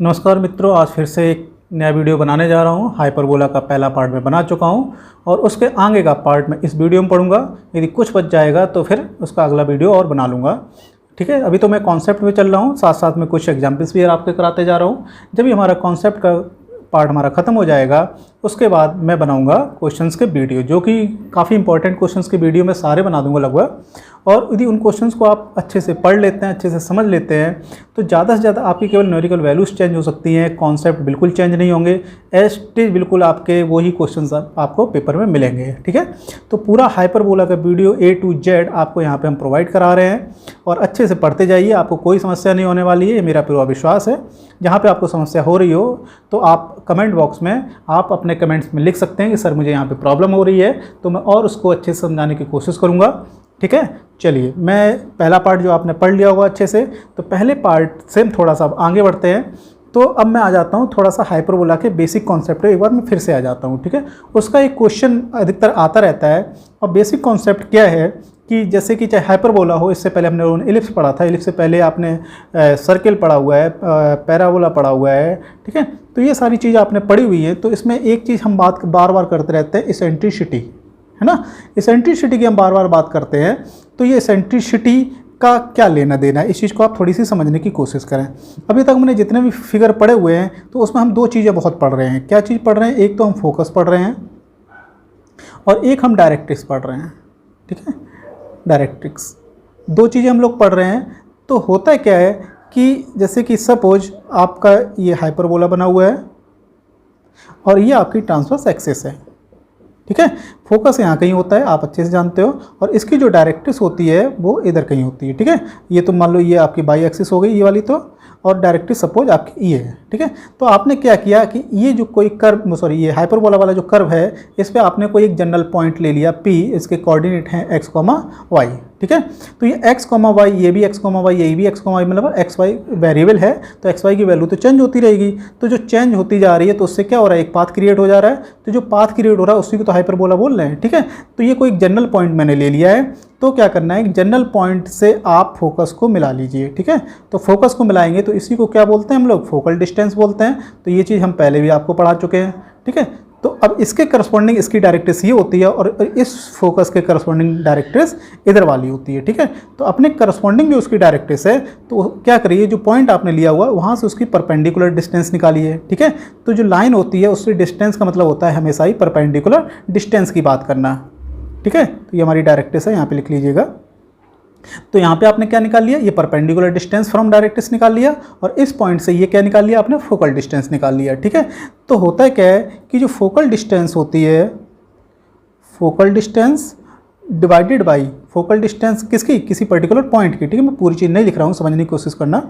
नमस्कार मित्रों, आज फिर से एक नया वीडियो बनाने जा रहा हूँ। हाइपरबोला का पहला पार्ट मैं बना चुका हूँ और उसके आगे का पार्ट मैं इस वीडियो में पढ़ूंगा। यदि कुछ बच जाएगा तो फिर उसका अगला वीडियो और बना लूँगा। ठीक है, अभी तो मैं कॉन्सेप्ट में चल रहा हूँ, साथ साथ में कुछ एग्जाम्पल्स भी आपके कराते जा रहा हूँ। जब भी हमारा कॉन्सेप्ट का पार्ट हमारा ख़त्म हो जाएगा उसके बाद मैं बनाऊंगा क्वेश्चंस के वीडियो, जो कि काफ़ी इंपॉर्टेंट क्वेश्चंस के वीडियो मैं सारे बना दूंगा लगभग। और यदि उन क्वेश्चंस को आप अच्छे से पढ़ लेते हैं, अच्छे से समझ लेते हैं, तो ज़्यादा से ज़्यादा आपकी केवल न्यूमेरिकल वैल्यूज़ चेंज हो सकती हैं, कॉन्सेप्ट बिल्कुल चेंज नहीं होंगे। एज टीज बिल्कुल आपके वही क्वेश्चंस आपको पेपर में मिलेंगे। ठीक है, तो पूरा हाइपरबोला का वीडियो A to Z आपको यहाँ पर हम प्रोवाइड करा रहे हैं और अच्छे से पढ़ते जाइए, आपको कोई समस्या नहीं होने वाली है, ये मेरा पूरा विश्वास है। जहाँ पे आपको समस्या हो रही हो तो आप कमेंट बॉक्स में आप अपने कमेंट्स में लिख सकते हैं कि सर मुझे यहाँ पे प्रॉब्लम हो रही है, तो मैं और उसको अच्छे से समझाने की कोशिश करूँगा। ठीक है, चलिए मैं पहला पार्ट जो आपने पढ़ लिया होगा अच्छे से, तो पहले पार्ट से थोड़ा सा आगे बढ़ते हैं। तो अब मैं आ जाता हूँ थोड़ा सा हाइपरबोला के बेसिक कॉन्सेप्ट पे, एक बार मैं फिर से आ जाता हूँ। ठीक है, उसका एक क्वेश्चन अधिकतर आता रहता है और बेसिक कॉन्सेप्ट क्या है कि जैसे कि चाहे हाइपरबोला हो, इससे पहले हमने एलिप्स पढ़ा था, एलिप्स से पहले आपने सर्किल पढ़ा हुआ है, पैराबोला पढ़ा हुआ है। ठीक है, तो ये सारी चीज़ आपने पढ़ी हुई है। तो इसमें एक चीज़ हम बात बार बार करते रहते हैं, इसेंट्रिसिटी, है ना। इसेंट्रिसिटी की हम बार बार बात करते हैं, तो ये इसेंट्रिसिटी का क्या लेना देना है, इस चीज़ को आप थोड़ी सी समझने की कोशिश करें। अभी तक मैंने जितने भी फिगर पढ़े हुए हैं तो उसमें हम दो चीज़ें बहुत पढ़ रहे हैं। क्या चीज़ पढ़ रहे हैं? एक तो हम फोकस पढ़ रहे हैं और एक हम डायरेक्ट्रिक्स पढ़ रहे हैं। ठीक है, डायरेक्ट्रिक्स, दो चीज़ें हम लोग पढ़ रहे हैं। तो होता क्या है कि जैसे कि सपोज आपका ये हाइपरबोला बना हुआ है और ये आपकी ट्रांसवर्स एक्सिस है। ठीक है, फोकस यहाँ कहीं होता है, आप अच्छे से जानते हो, और इसकी जो डायरेक्ट्रिक्स होती है वो इधर कहीं होती है। ठीक है, ये तो मान लो ये आपकी बाई एक्सिस हो गई ये वाली, तो और डायरेक्ट्रिक्स सपोज आपकी ये है। ठीक है, तो आपने क्या किया कि ये जो कोई कर्व, सॉरी ये हाइपरबोला वाला जो कर्व है, इस पर आपने कोई एक जनरल पॉइंट ले लिया P, इसके कोऑर्डिनेट हैं x, y। ठीक है, तो ये x, y, ये भी x, y, ये भी x, y, मतलब x, y वेरिएबल है, तो x, y की वैल्यू तो चेंज होती रहेगी। तो जो चेंज होती जा रही है तो उससे क्या हो रहा है, एक पाथ क्रिएट हो जा रहा है। तो जो पाथ क्रिएट हो रहा है उसी को तो हाइपरबोला बोल रहे हैं। ठीक है, तो ये कोई एक जनरल पॉइंट मैंने ले लिया है, तो क्या करना है, एक जनरल पॉइंट से आप फोकस को मिला लीजिए। ठीक है, तो फोकस को मिलाएंगे तो इसी को क्या बोलते हैं हम लोग, फोकल डिस्टेंस बोलते हैं। तो ये चीज़ हम पहले भी आपको पढ़ा चुके हैं। ठीक है, तो अब इसके करस्पॉन्डिंग इसकी डायरेक्ट्रिक्स ये होती है और इस फोकस के करस्पॉन्डिंग डायरेक्ट्रिक्स इधर वाली होती है। ठीक है, तो अपने करस्पॉन्डिंग जो उसकी डायरेक्ट्रिक्स है, तो क्या करिए, जो पॉइंट आपने लिया हुआ वहाँ से उसकी परपेंडिकुलर डिस्टेंस निकालिए। ठीक है, तो जो लाइन होती है उसकी डिस्टेंस का मतलब होता है हमेशा ही परपेंडिकुलर डिस्टेंस की बात करना। ठीक है, तो ये हमारी डायरेक्ट्रिक्स है, यहाँ पे लिख लीजिएगा। तो यहाँ पे आपने क्या निकाल लिया, ये परपेंडिकुलर डिस्टेंस फ्रॉम डायरेक्ट्रिक्स निकाल लिया, और इस पॉइंट से ये क्या निकाल लिया आपने, फोकल डिस्टेंस निकाल लिया। ठीक है, तो होता है क्या है कि जो फोकल डिस्टेंस होती है, focal distance divided by focal distance किसकी, किसी पर्टिकुलर पॉइंट की। ठीक है, मैं पूरी चीज़ नहीं लिख रहा हूँ, समझने की कोशिश करना।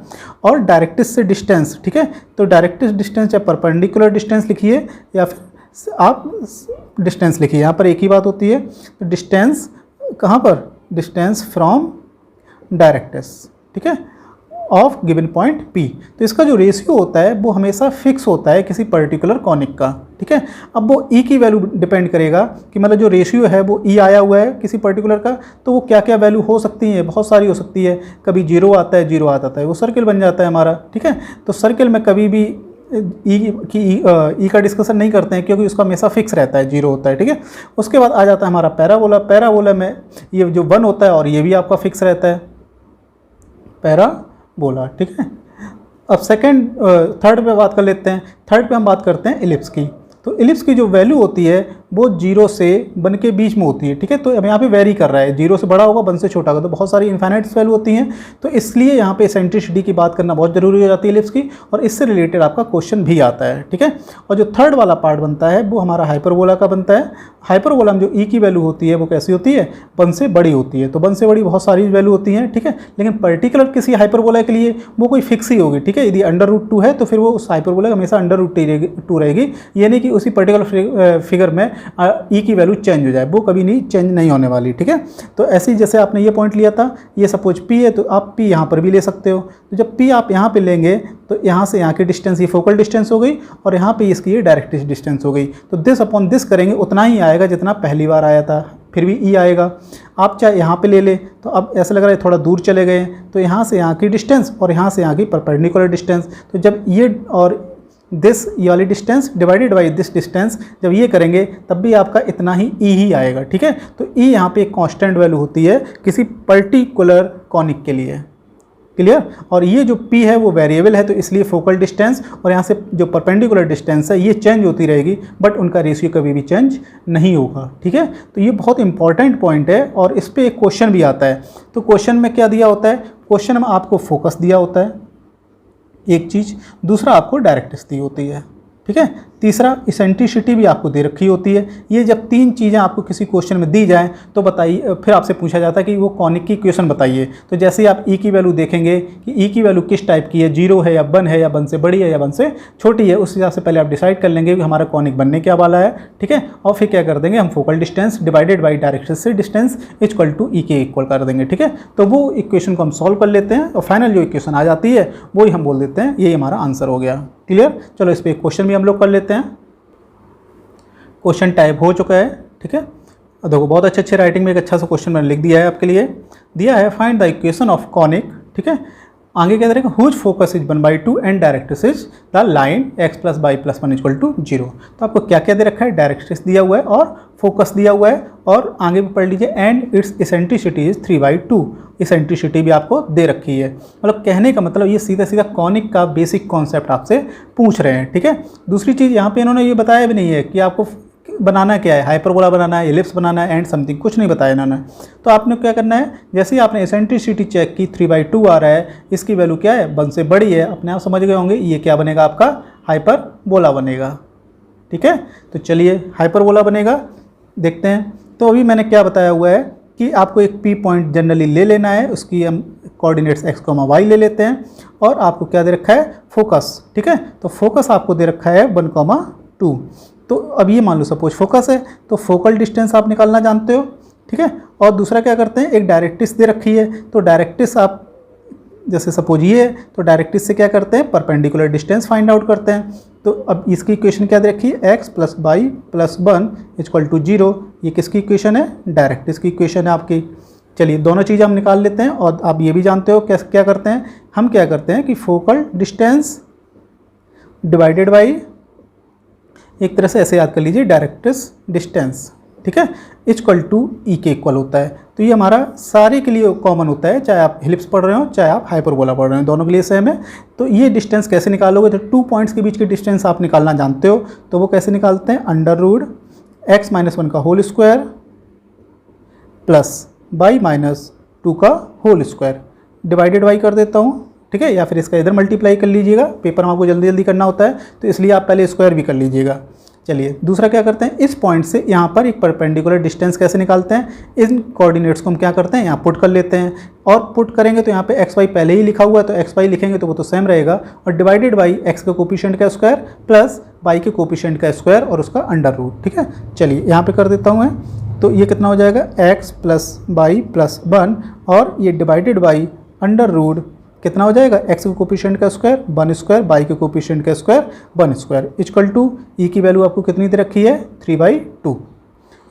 और डायरेक्ट्रिक्स से डिस्टेंस, ठीक है, तो डायरेक्ट्रिक्स डिस्टेंस या परपेंडिकुलर डिस्टेंस लिखिए या फिर आप डिस्टेंस लिखिए, यहाँ पर एक ही बात होती है। तो डिस्टेंस कहाँ पर, डिस्टेंस फ्रॉम डायरेक्ट्रिक्स, ठीक है, ऑफ गिवन पॉइंट P। तो इसका जो रेशियो होता है वो हमेशा फिक्स होता है किसी पर्टिकुलर कॉनिक का। ठीक है, अब वो E की वैल्यू डिपेंड करेगा कि मतलब जो रेशियो है वो E आया हुआ है किसी पर्टिकुलर का, तो वो क्या क्या वैल्यू हो सकती है, बहुत सारी हो सकती है। कभी 0 आता है, 0 आता है, वो सर्किल बन जाता है हमारा। ठीक है, तो सर्किल में कभी भी ई का डिस्कशन नहीं करते हैं क्योंकि उसका हमेशा फिक्स रहता है, 0 होता है। ठीक है, उसके बाद आ जाता है हमारा पैराबोला। पैराबोला में ये जो 1 होता है और ये भी आपका फिक्स रहता है, पैराबोला। ठीक है, अब थर्ड पे बात कर लेते हैं। थर्ड पे हम बात करते हैं एलिप्स की। तो एलिप्स की जो वैल्यू होती है वो 0 से 1 के बीच में होती है। ठीक है, तो अब यहाँ पे वेरी कर रहा है, 0 से बड़ा होगा, 1 से छोटा होगा, तो बहुत सारी इनफाइनाइट वैल्यू होती हैं। तो इसलिए यहाँ पे इसेंट्रिसिटी की बात करना बहुत जरूरी हो जाती है एलिप्स की, और इससे रिलेटेड आपका क्वेश्चन भी आता है। ठीक है, और जो थर्ड वाला पार्ट बनता है वो हमारा हाइपरबोला का बनता है। हाइपरबोला में जो ई की वैल्यू होती है वो कैसी होती है, 1 से बड़ी होती है। तो 1 से बड़ी बहुत सारी वैल्यू होती हैं। ठीक है, लेकिन पर्टिकुलर किसी हाइपरबोला के लिए वो कोई फिक्स ही होगी। ठीक है, यदि √2 है तो फिर वो उस हाइपरबोला हमेशा √2 रहेगी, ये नहीं कि उसी पर्टिकुलर फिगर में ई की वैल्यू चेंज हो जाए, वो कभी नहीं चेंज नहीं होने वाली। ठीक है, तो ऐसे ही जैसे आपने ये पॉइंट लिया था, ये सपोज P है, तो आप P यहाँ पर भी ले सकते हो। तो जब P आप यहाँ पे लेंगे तो यहाँ से यहाँ की डिस्टेंस ये फोकल डिस्टेंस हो गई, और यहाँ पे इसकी ये डायरेक्ट्रिक्स डिस्टेंस हो गई। तो दिस अपॉन दिस करेंगे उतना ही आएगा जितना पहली बार आया था। फिर भी ई आएगा। आप चाहे यहाँ पे ले लें तो अब ऐसा लग रहा है थोड़ा दूर चले गए, तो यहाँ से यहाँ की डिस्टेंस और यहाँ से यहाँ की परपेंडिकुलर डिस्टेंस, तो जब ये और दिस ये वाली distance divided by this distance जब ये करेंगे तब भी आपका इतना ही ई ही आएगा। ठीक है, तो ई यहाँ पे एक कांस्टेंट वैल्यू होती है किसी पर्टिकुलर कॉनिक के लिए। क्लियर? और ये जो p है वो वेरिएबल है, तो इसलिए फोकल डिस्टेंस और यहाँ से जो परपेंडिकुलर डिस्टेंस है ये चेंज होती रहेगी, बट उनका रेशियो कभी भी चेंज नहीं होगा। ठीक है, तो ये बहुत इंपॉर्टेंट पॉइंट है और इस पर एक क्वेश्चन भी आता है। तो क्वेश्चन में क्या दिया होता है? क्वेश्चन में आपको फोकस दिया होता है एक चीज़, दूसरा आपको डायरेक्ट्रिक्स दी होती है। ठीक है, तीसरा इसेंट्रिसिटी भी आपको दे रखी होती है। ये जब तीन चीज़ें आपको किसी क्वेश्चन में दी जाएं तो बताइए, फिर आपसे पूछा जाता है कि वो कॉनिक की इक्वेशन बताइए। तो जैसे ही आप ई की वैल्यू देखेंगे कि ई की वैल्यू किस टाइप की है, 0 है या 1 है या 1 से बड़ी है या 1 से छोटी है, उस हिसाब से पहले आप डिसाइड कर लेंगे कि हमारा कॉनिक बनने क्या वाला है। ठीक है, और फिर क्या कर देंगे हम, focal distance divided by directrix distance equal to e के इक्वल कर देंगे। ठीक है, तो वो इक्वेशन को हम सॉल्व कर लेते हैं और फाइनल जो इक्वेशन आ जाती है वो ही हम बोल देते हैं यही हमारा आंसर हो गया। क्लियर? चलो इस पर एक क्वेश्चन भी हम लोग कर लेते हैं। क्वेश्चन टाइप हो चुका है। ठीक है, देखो बहुत अच्छे राइटिंग में एक अच्छा सा क्वेश्चन मैंने लिख दिया है आपके लिए। दिया है find the equation of conic. ठीक है, आगे क्या करेगा, whose focus is 1/2 and directrix is the line x + y + 1 = 0। तो आपको क्या क्या दे रखा है, डायरेक्ट्रिक्स दिया हुआ है और फोकस दिया हुआ है, और आगे भी पढ़ लीजिए and it's eccentricity is 3/2। Eccentricity भी आपको दे रखी है। मतलब कहने का मतलब ये सीधा सीधा कॉनिक का बेसिक कॉन्सेप्ट आपसे पूछ रहे हैं। ठीक है, दूसरी चीज़ यहाँ पे इन्होंने ये बताया भी नहीं है कि आपको बनाना क्या है, हाइपरबोला बनाना है, एलिप्स बनाना है, एंड समथिंग, कुछ नहीं बताया इन्होंने। तो आपने क्या करना है, जैसे ही आपने इसेंट्रिसिटी चेक की 3/2 आ रहा है, इसकी वैल्यू क्या है, 1 से बड़ी है, अपने आप समझ गए होंगे ये क्या बनेगा, आपका हाइपरबोला बनेगा। ठीक है, तो चलिए हाइपरबोला बनेगा, देखते हैं। तो अभी मैंने क्या बताया हुआ है कि आपको एक पी पॉइंट जनरली ले लेना है, उसकी हम कोऑर्डिनेट्स x, y ले लेते हैं, और आपको क्या दे रखा है, फोकस। ठीक है, तो फोकस आपको दे रखा है 1,2। तो अब ये मान लो सपोज फोकस है, तो फोकल डिस्टेंस आप निकालना जानते हो। ठीक है, और दूसरा क्या करते हैं, एक डायरेक्ट्रिक्स दे रखी है, तो डायरेक्ट्रिक्स आप जैसे सपोज ये है, तो डायरेक्ट्रिक्स से क्या करते हैं, परपेंडिकुलर डिस्टेंस फाइंड आउट करते हैं। तो अब इसकी इक्वेशन क्या दे रखी है, x + y + 1 = 0। ये किसकी इक्वेशन है, डायरेक्ट्रिक्स की इक्वेशन है आपकी। चलिए दोनों चीज़ें हम निकाल लेते हैं, और आप ये भी जानते हो क्या करते हैं, हम क्या करते हैं कि फोकल डिस्टेंस डिवाइडेड बाई, एक तरह से ऐसे याद कर लीजिए, डायरेक्ट्रिक्स डिस्टेंस। ठीक है, इक्वल टू ई के इक्वल होता है। तो ये हमारा सारे के लिए कॉमन होता है, चाहे आप एलिप्स पढ़ रहे हो चाहे आप हाइपरबोला पढ़ रहे हो, दोनों के लिए सेम है। तो ये डिस्टेंस कैसे निकालोगे, तो 2 पॉइंट्स के बीच की डिस्टेंस आप निकालना जानते हो, तो वो कैसे निकालते हैं, √x - 1 का होल स्क्वायर प्लस y - 2 का होल स्क्वायर डिवाइडेड बाई कर देता हूँ। ठीक है, या फिर इसका इधर मल्टीप्लाई कर लीजिएगा, पेपर में आपको जल्दी जल्दी करना होता है, तो इसलिए आप पहले स्क्वायर भी कर लीजिएगा। चलिए दूसरा क्या करते हैं, इस पॉइंट से यहाँ पर एक परपेंडिकुलर डिस्टेंस कैसे निकालते हैं, इन कोऑर्डिनेट्स को हम क्या करते हैं, यहाँ पुट कर लेते हैं, और पुट करेंगे तो यहाँ पे एक्स वाई पहले ही लिखा हुआ है, तो एक्स वाई लिखेंगे तो वो तो सेम रहेगा, और डिवाइडेड बाई एक्स के कोफिशिएंट का स्क्वायर प्लस वाई के कोफिशिएंट का स्क्वायर और उसका अंडर रूट। ठीक है, चलिए यहाँ पे कर देता हूँ मैं, तो ये कितना हो जाएगा, x + y + 1, और ये डिवाइडेड बाई अंडर रूट कितना हो जाएगा, x के कोफिशिएंट का स्क्वायर 1 स्क्वायर, y के कोफिशिएंट का स्क्वायर 1 स्क्वायर इक्वल टू ई की वैल्यू आपको कितनी दे रखी है, 3/2।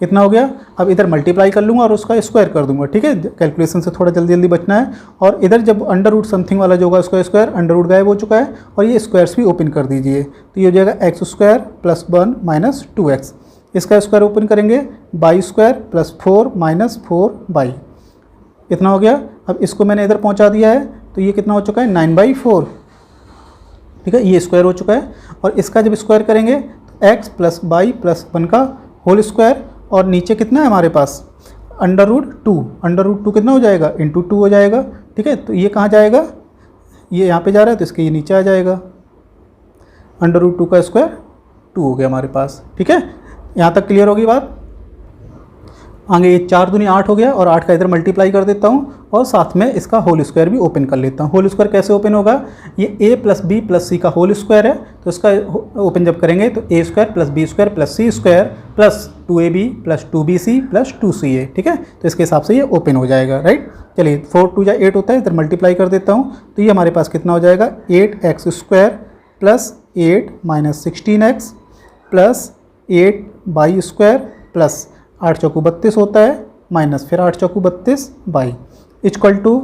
इतना हो गया। अब इधर मल्टीप्लाई कर लूँगा और उसका स्क्वायर कर दूंगा। ठीक है, कैलकुलेशन से थोड़ा जल्दी जल्दी बचना है। और इधर जब अंडर रूट समथिंग वाला जो होगा उसका स्क्वायर, अंडर रूट गायब हो चुका है, और ये स्क्वायर्स भी ओपन कर दीजिए, तो ये हो जाएगा x² + 1 - 2x। इसका स्क्वायर ओपन करेंगे, y² + 4 - 4y। इतना हो गया। अब इसको मैंने इधर पहुंचा दिया है, तो ये कितना हो चुका है, 9/4। ठीक है, ये स्क्वायर हो चुका है। और इसका जब स्क्वायर करेंगे तो x + y + 1 का होल स्क्वायर, और नीचे कितना है हमारे पास, अंडर रूट 2। अंडर रूट 2 कितना हो जाएगा, × 2 हो जाएगा। ठीक है, तो ये कहाँ जाएगा, ये यहाँ पे जा रहा है, तो इसके ये नीचे आ जाएगा। अंडर रूट 2 का स्क्वायर 2 हो गया हमारे पास। ठीक है, यहाँ तक क्लियर होगी बात। आगे ये 4 दूनी 8 हो गया, और 8 का इधर मल्टीप्लाई कर देता हूँ, और साथ में इसका होल स्क्वायर भी ओपन कर लेता हूँ। होल स्क्वायर कैसे ओपन होगा, ये a + b + c का होल स्क्वायर है, तो इसका ओपन जब करेंगे तो a² + b² + c² + 2ab + 2bc + 2ca। ठीक है, तो इसके हिसाब से ये ओपन हो जाएगा। राइट, चलिए 4 × 2 = 8 होता है, इधर मल्टीप्लाई कर देता हूँ, तो ये हमारे पास कितना हो जाएगा, 8x² + 8 - 16x + 8y² + 8 चौकू 32 होता है, माइनस फिर 8 चौकू 32 बाई इक्वल टू,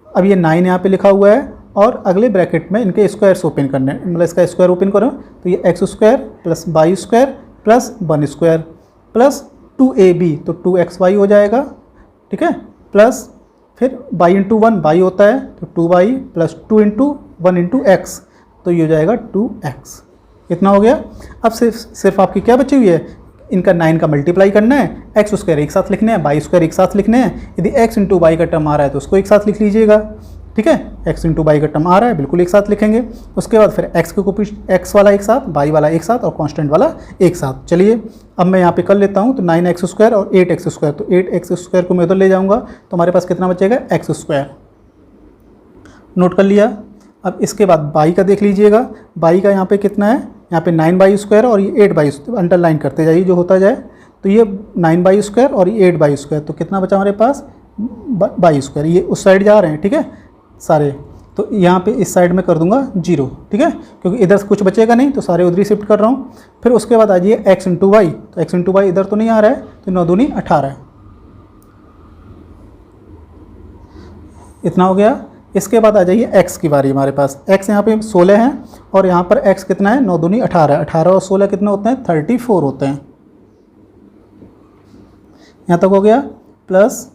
अब ये 9 यहाँ पे लिखा हुआ है और अगले ब्रैकेट में इनके स्क्वायर्स ओपन करने हैं, मतलब इसका स्क्वायर ओपन करो तो ये x square plus y square plus 1 square plus 2ab तो 2xy हो जाएगा, ठीक है, प्लस फिर y इंटू 1 y होता है तो 2y plus 2 into 1 into x तो ये हो जाएगा 2x। इतना हो गया। अब सिर्फ आपकी क्या बची हुई है, इनका 9 का मल्टीप्लाई करना है, एक्स स्क्वायर एक साथ लिखने हैं, वाई स्क्वायर एक साथ लिखने हैं। यदि एक्स इंटू वाई का टर्म आ रहा है तो उसको एक साथ लिख लीजिएगा, ठीक है, एक्स इंटू वाई का टर्म आ रहा है बिल्कुल एक साथ लिखेंगे। उसके बाद फिर एक्स के कॉपी एक्स वाला एक साथ, वाई वाला एक साथ और कांस्टेंट वाला एक साथ। चलिए अब मैं यहाँ पे कर लेता हूँ तो 9x स्क्वायर और 8x स्क्वायर, तो 8x स्क्वायर को मैं उधर ले जाऊँगा तो हमारे पास कितना बचेगा, एक्स स्क्वायर। नोट कर लिया। अब इसके बाद वाई का देख लीजिएगा, वाई का यहाँ पे कितना है, यहाँ पे 9y स्क्वायर और ये 8y स्क्वायर, अंडरलाइन करते जाइए जो होता जाए, तो ये 9y स्क्वायर और ये 8y स्क्वायर, तो कितना बचा हमारे पास y स्क्वायर। ये उस साइड जा रहे हैं, ठीक है सारे, तो यहाँ पे इस साइड में कर दूंगा 0, ठीक है, क्योंकि इधर कुछ बचेगा नहीं तो सारे उधर ही शिफ्ट कर रहा हूँ। फिर उसके बाद आ जाइए x इंटू वाई, तो x इंटू वाई इधर तो नहीं आ रहा है तो 9 दूनी 18 है, इतना हो गया। इसके बाद आ जाइए x की बारी, हमारे पास x यहाँ पे 16 है और यहाँ पर x कितना है, 9 दूनी 18, 18 और 16 कितना होते हैं, 34 होते हैं। यहाँ तक हो गया। प्लस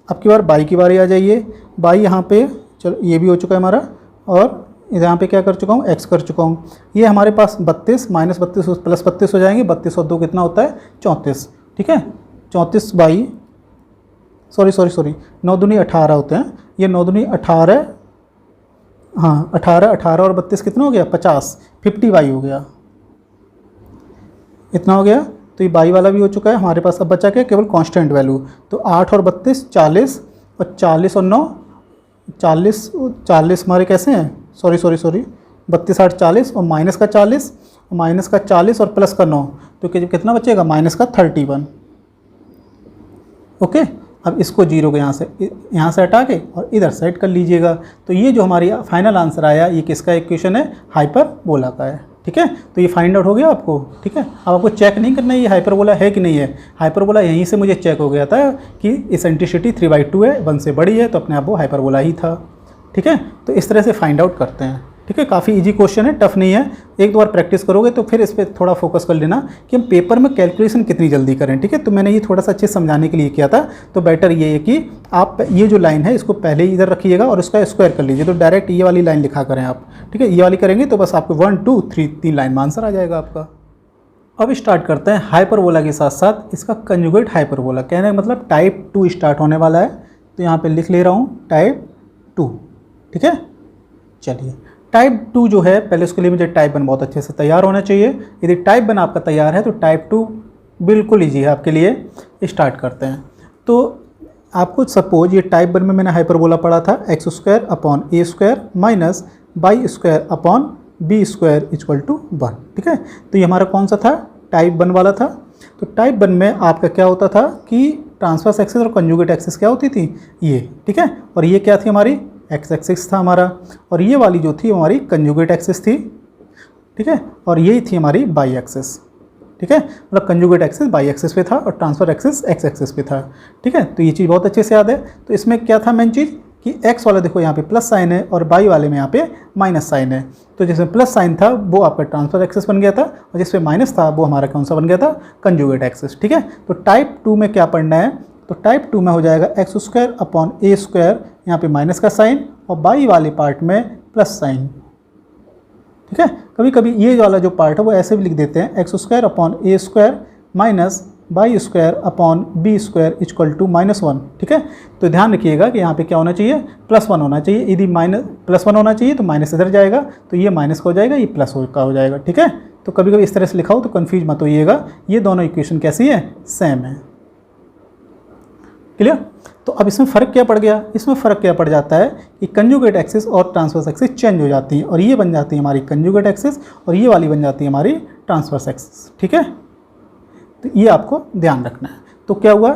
अब की बार बाई की बारी आ जाइए, बाई यहाँ पे चलो ये भी हो चुका है हमारा, और यहाँ पे क्या कर चुका हूँ, x कर चुका हूँ। ये हमारे पास 32 माइनस 32 प्लस 32 हो जाएंगे, 32 और 2 कितना होता है, 34, ठीक है, 34 बाई सॉरी 9 दूनी 18 होते हैं, ये 9 दूनी 18, हाँ 18 और 32 कितना हो गया, 50 बाई हो गया, इतना हो गया। तो ये बाई वाला भी हो चुका है हमारे पास। अब बचा क्या, केवल कांस्टेंट वैल्यू, तो 8 और 32 40 और 40 और 9 40 हमारे कैसे हैं, सॉरी 32 8 40 और माइनस का 40 और प्लस का 9, तो कितना बचेगा, माइनस का 31। ओके, अब इसको 0 को यहाँ से हटा के और इधर सेट कर लीजिएगा। तो ये जो हमारी फाइनल आंसर आया, ये किसका इक्वेशन है, हाइपरबोला का है, ठीक है। तो ये फाइंड आउट हो गया आपको, ठीक है। अब आपको चेक नहीं करना है ये हाइपरबोला है कि नहीं है। हाइपरबोला यहीं से मुझे चेक हो गया था कि इसेंट्रिसिटी 3/2 है, 1 से बड़ी है, तो अपने आप वो हाइपरबोला ही था, ठीक है। तो इस तरह से फाइंड आउट करते हैं, ठीक है। काफ़ी इजी क्वेश्चन है, टफ नहीं है। एक दो बार प्रैक्टिस करोगे तो फिर इस पर थोड़ा फोकस कर लेना कि हम पेपर में कैलकुलेशन कितनी जल्दी करें, ठीक है। तो मैंने ये थोड़ा सा अच्छे समझाने के लिए किया था। तो बेटर ये है कि आप ये जो लाइन है इसको पहले ही इधर रखिएगा और इसका स्क्वायर कर लीजिए, तो डायरेक्ट ये वाली लाइन लिखा करें आप, ठीक है। ये वाली करेंगे तो बस आपको 1 2 3 लाइन में आंसर आ जाएगा आपका। अब स्टार्ट करते हैं हाइपरबोला के साथ साथ इसका कंजुगेट हाइपरबोला। कहने का मतलब टाइप 2 स्टार्ट होने वाला है, तो यहाँ पे लिख ले रहा हूँ टाइप 2, ठीक है। चलिए टाइप 2 जो है, पहले उसके लिए मुझे टाइप 1 बहुत अच्छे से तैयार होना चाहिए। यदि टाइप 1 आपका तैयार है तो टाइप 2 बिल्कुल ईजी है आपके लिए। स्टार्ट करते हैं। तो आपको सपोज ये टाइप 1 में मैंने हाइपरबोला पढ़ा था x square upon a square minus y square upon b square equal to 1, ठीक है। तो ये हमारा कौन सा था, टाइप 1 वाला था। तो टाइप 1 में आपका क्या होता था कि ट्रांसवर्स एक्सिस और कंजुगेट एक्सिस क्या होती थी, ये, ठीक है। और ये क्या थी, हमारी एक्स एक्सिस था हमारा, और ये वाली जो थी हमारी कंजुगेट एक्सिस थी, ठीक है। और यही थी हमारी बाई एक्सिस, ठीक है। मतलब कंजुगेट एक्सिस बाई एक्सिस पे था और ट्रांसफर एक्सिस एक्स एक्सिस पे था, ठीक है। तो ये चीज़ बहुत अच्छे से याद है। तो इसमें क्या था मेन चीज़ कि एक्स वाला देखो यहाँ पे प्लस साइन है और बाई वाले में यहाँ पे माइनस साइन है। तो जिसमें प्लस साइन था वो आपका ट्रांसफर एक्सिस बन गया था और जिसमें माइनस था वो हमारा कौन सा बन गया था, कंजुगेट एक्सिस, ठीक है। तो टाइप 2 में क्या पढ़ना है, तो टाइप 2 में हो जाएगा x square upon a square, यहाँ पे माइनस का साइन और बाई वाले पार्ट में प्लस साइन, ठीक है। कभी कभी ये वाला जो पार्ट है वो ऐसे भी लिख देते हैं, x square upon a square minus y square upon b square equal to -1, ठीक है। तो ध्यान रखिएगा कि यहाँ पे क्या होना चाहिए, +1 होना चाहिए। यदि +1 होना चाहिए तो माइनस इधर जाएगा, तो ये माइनस का हो जाएगा, ये प्लस का हो जाएगा, ठीक है। तो कभी कभी इस तरह से लिखा हो तो कन्फ्यूज मत होइएगा, ये दोनों इक्वेशन कैसी है, सेम है, क्लियर। तो अब इसमें फ़र्क क्या पड़ गया, इसमें फ़र्क क्या पड़ जाता है कि कंजुगेट एक्सिस और ट्रांसवर्स एक्सिस चेंज हो जाती हैं और ये बन जाती है हमारी कंजुगेट एक्सिस और ये वाली बन जाती है हमारी ट्रांसवर्स एक्सिस, ठीक है। तो ये आपको ध्यान रखना है। तो क्या हुआ,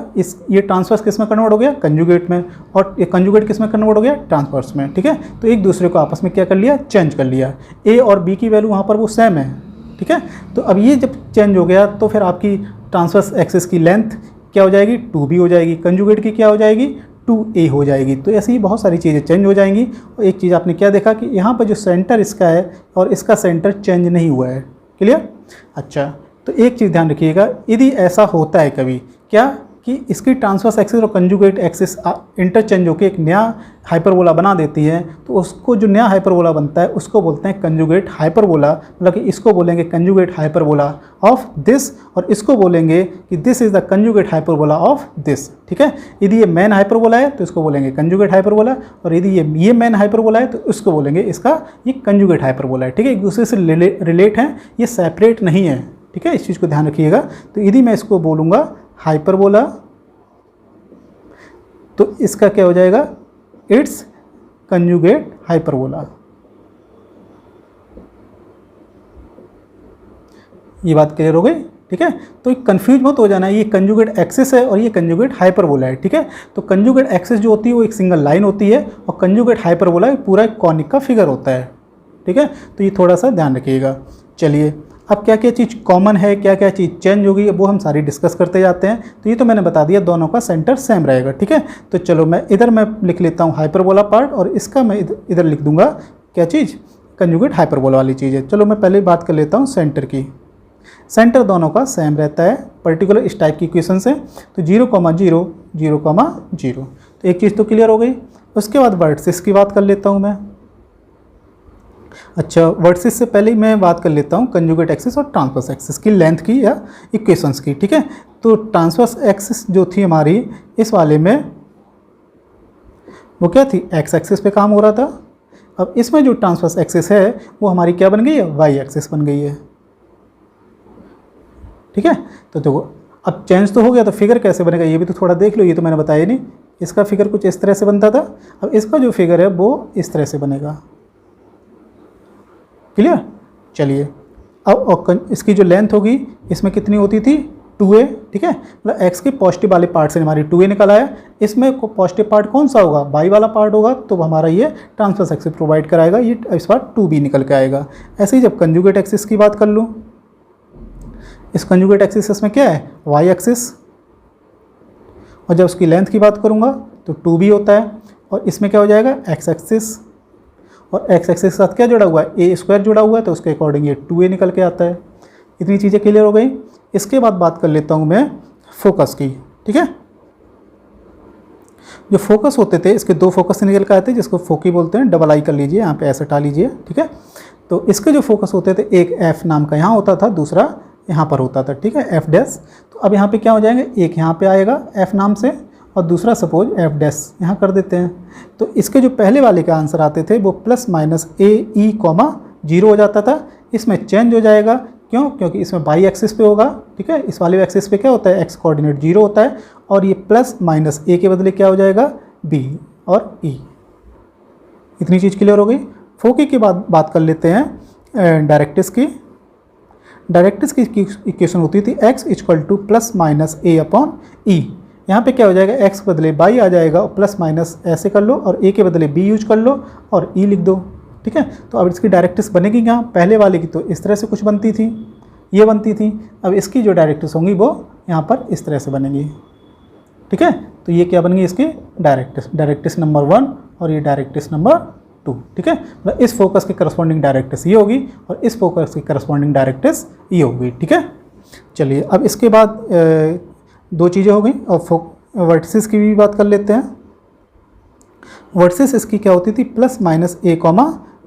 ये ट्रांसवर्स किस में कन्वर्ट हो गया, कंजुगेट में, और ये कंजुगेट किस में कन्वर्ट हो गया, ट्रांसवर्स में, ठीक है। तो एक दूसरे को आपस में क्या कर लिया, चेंज कर लिया। ए और बी की वैल्यू वहाँ पर वो सेम है, ठीक है। तो अब ये जब चेंज हो गया तो फिर आपकी ट्रांसवर्स एक्सिस की लेंथ क्या हो जाएगी, 2b हो जाएगी, कंजुगेट की क्या हो जाएगी, 2a हो जाएगी। तो ऐसे ही बहुत सारी चीज़ें चेंज हो जाएंगी। और एक चीज़ आपने क्या देखा कि यहाँ पर जो सेंटर इसका है और इसका सेंटर चेंज नहीं हुआ है। क्लियर? अच्छा, तो एक चीज़ ध्यान रखिएगा, यदि ऐसा होता है कभी क्या कि इसकी ट्रांसवर्स एक्सिस और कंजुगेट एक्सिस इंटरचेंज होकर एक नया हाइपरबोला बना देती है, तो उसको जो नया हाइपरबोला बनता है उसको बोलते हैं कंजुगेट हाइपरबोला। मतलब कि इसको बोलेंगे कंजुगेट हाइपरबोला ऑफ दिस, और इसको बोलेंगे कि this is the conjugate hyperbola of this. ठीक है? यदि ये मेन हाइपरबोला है तो इसको बोलेंगे कंजुगेट हाइपरबोला, और यदि ये मेन हाइपरबोला है तो इसको बोलेंगे इसका ये कंजुगेट हाइपरबोला है। ठीक है? एक दूसरे से रिलेट हैं, ये सेपरेट नहीं है। ठीक है? इस चीज़ को ध्यान रखिएगा। तो यदि मैं इसको बोलूँगा हाइपरबोला तो इसका क्या हो जाएगा, इट्स कंजुगेट हाइपरबोला। ये बात क्लियर हो गई? ठीक है? तो कंफ्यूज मत हो जाना, ये कंजुगेट एक्सिस है और ये कंजुगेट हाइपरबोला है। ठीक है? तो कंजुगेट एक्सिस जो होती है वो एक सिंगल लाइन होती है, और कंजुगेट हाइपरबोला पूरा एक कॉनिक का फिगर होता है। ठीक है? तो ये थोड़ा सा ध्यान रखिएगा। चलिए, अब क्या क्या चीज़ कॉमन है, क्या क्या चीज़ चेंज होगी, वो हम सारी डिस्कस करते जाते हैं। तो ये तो मैंने बता दिया, दोनों का सेंटर सेम रहेगा। ठीक है? तो चलो मैं लिख लेता हूँ हाइपरबोला पार्ट, और इसका मैं इधर लिख दूंगा क्या चीज़, कंजुगेट हाइपरबोला वाली चीज़ है। चलो मैं पहले बात कर लेता हूँ सेंटर की। सेंटर दोनों का सेम रहता है, पर्टिकुलर इस टाइप की इक्वेशन से। तो 0, 0, 0, 0। तो एक चीज़ तो क्लियर हो गई। उसके बाद वर्टिसेस की बात कर लेता हूँ मैं। अच्छा, वर्टिसेस से पहले मैं बात कर लेता हूँ कंजुगेट एक्सिस और ट्रांसवर्स एक्सिस की लेंथ की या इक्वेशंस की। ठीक है? तो ट्रांसवर्स एक्सिस जो थी हमारी इस वाले में, वो क्या थी, एक्स एक्सिस पे काम हो रहा था। अब इसमें जो ट्रांसवर्स एक्सिस है वो हमारी क्या बन गई है, वाई एक्सिस बन गई है। ठीक है? तो देखो, अब चेंज तो हो गया, तो फिगर कैसे बनेगा ये भी तो थोड़ा देख लो। ये तो मैंने बताया नहीं, इसका फिगर कुछ इस तरह से बनता था, अब इसका जो फिगर है वो इस तरह से बनेगा। क्लियर? चलिए, अब इसकी जो लेंथ होगी इसमें कितनी होती थी, 2a। ठीक है? मतलब x के पॉजिटिव वाले पार्ट से हमारी 2a निकल आया। इसमें पॉजिटिव पार्ट कौन सा होगा, y वाला पार्ट होगा, तो हमारा ये ट्रांसवर्स एक्सिस प्रोवाइड कराएगा, ये इस बार 2b निकल के आएगा। ऐसे ही जब कंजुगेट एक्सिस की बात कर लूँ, इस कंजुगेट एक्सिस में क्या है, y एक्सिस, और जब उसकी लेंथ की बात करूँगा तो 2b होता है, और इसमें क्या हो जाएगा, x एक्सिस, और x एक्सिस के साथ क्या जुड़ा हुआ है, a स्क्वायर जुड़ा हुआ है, तो उसके अकॉर्डिंग ये 2a निकल के आता है। इतनी चीज़ें क्लियर हो गई। इसके बाद बात कर लेता हूँ मैं फोकस की। ठीक है? जो फोकस होते थे, इसके 2 फोकस से निकल के आते हैं, जिसको फोकी बोलते हैं। डबल आई कर लीजिए, यहाँ पे ऐसे हटा लीजिए। ठीक है? तो इसके जो फोकस होते थे, एक f नाम का यहाँ होता था, दूसरा यहाँ पर होता था। ठीक है? f dash. तो अब यहाँ पे क्या हो जाएंगे, एक यहाँ पे आएगा f नाम से, और दूसरा सपोज f डैश यहाँ कर देते हैं। तो इसके जो पहले वाले का आंसर आते थे वो प्लस माइनस AE, 0 हो जाता था। इसमें चेंज हो जाएगा, क्यों, क्योंकि इसमें y एक्सिस पे होगा। ठीक है? इस वाले एक्सिस पे क्या होता है, x कोऑर्डिनेट 0 होता है, और ये प्लस माइनस a के बदले क्या हो जाएगा, b और e। इतनी चीज़ क्लियर हो गई। फोकी की बात कर लेते हैं डायरेक्ट्रिक्स की। डायरेक्ट्रिक्स की इक्वेशन होती थी x = प्लस माइनस a/e। यहाँ पे क्या हो जाएगा, x के बदले y आ जाएगा, और प्लस माइनस ऐसे कर लो, और a के बदले b यूज कर लो, और e लिख दो। ठीक है? तो अब इसकी डायरेक्ट्रिक्स बनेगी क्या, पहले वाले की तो इस तरह से कुछ बनती थी, ये बनती थी। अब इसकी जो डायरेक्ट्रिक्स होंगी वो यहाँ पर इस तरह से बनेगी। ठीक है? तो ये क्या बन गई, इसकी डायरेक्ट्रिक्स नंबर 1, और ये डायरेक्ट्रिक्स नंबर 2। ठीक है? मतलब इस फोकस की करस्पॉन्डिंग डायरेक्ट्रिक्स ये होगी, और इस फोकस की करस्पॉन्डिंग डायरेक्ट्रिक्स ये होगी। ठीक है? चलिए, अब इसके बाद 2 चीज़ें हो गई, और वर्टिसेस की भी बात कर लेते हैं। वर्टिसेस इसकी क्या होती थी, प्लस माइनस a,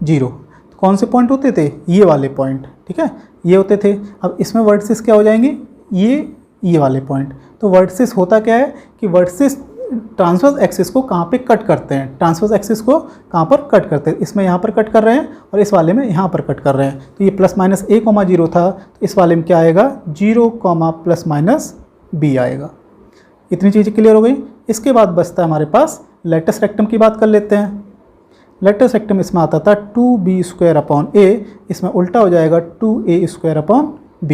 0। तो कौन से पॉइंट होते थे, ये वाले पॉइंट। ठीक है? ये होते थे। अब इसमें वर्टिसेस क्या हो जाएंगे, ये वाले पॉइंट। तो वर्टिसेस होता क्या है कि वर्टिसेस ट्रांसवर्स एक्सिस को कहाँ पे कट करते हैं, ट्रांसवर्स एक्सिस को कहाँ पर कट करते हैं, इसमें यहाँ पर कट कर रहे हैं, और इस वाले में यहाँ पर कट कर रहे हैं। तो ये प्लस माइनस a, 0 था, तो इस वाले में क्या आएगा, 0, प्लस माइनस b आएगा। इतनी चीज़ें क्लियर हो गई। इसके बाद बचता है हमारे पास लेटस रेक्टम की बात कर लेते हैं। लेटस रेक्टम इसमें आता था 2b²/a, इसमें उल्टा हो जाएगा 2a²/b।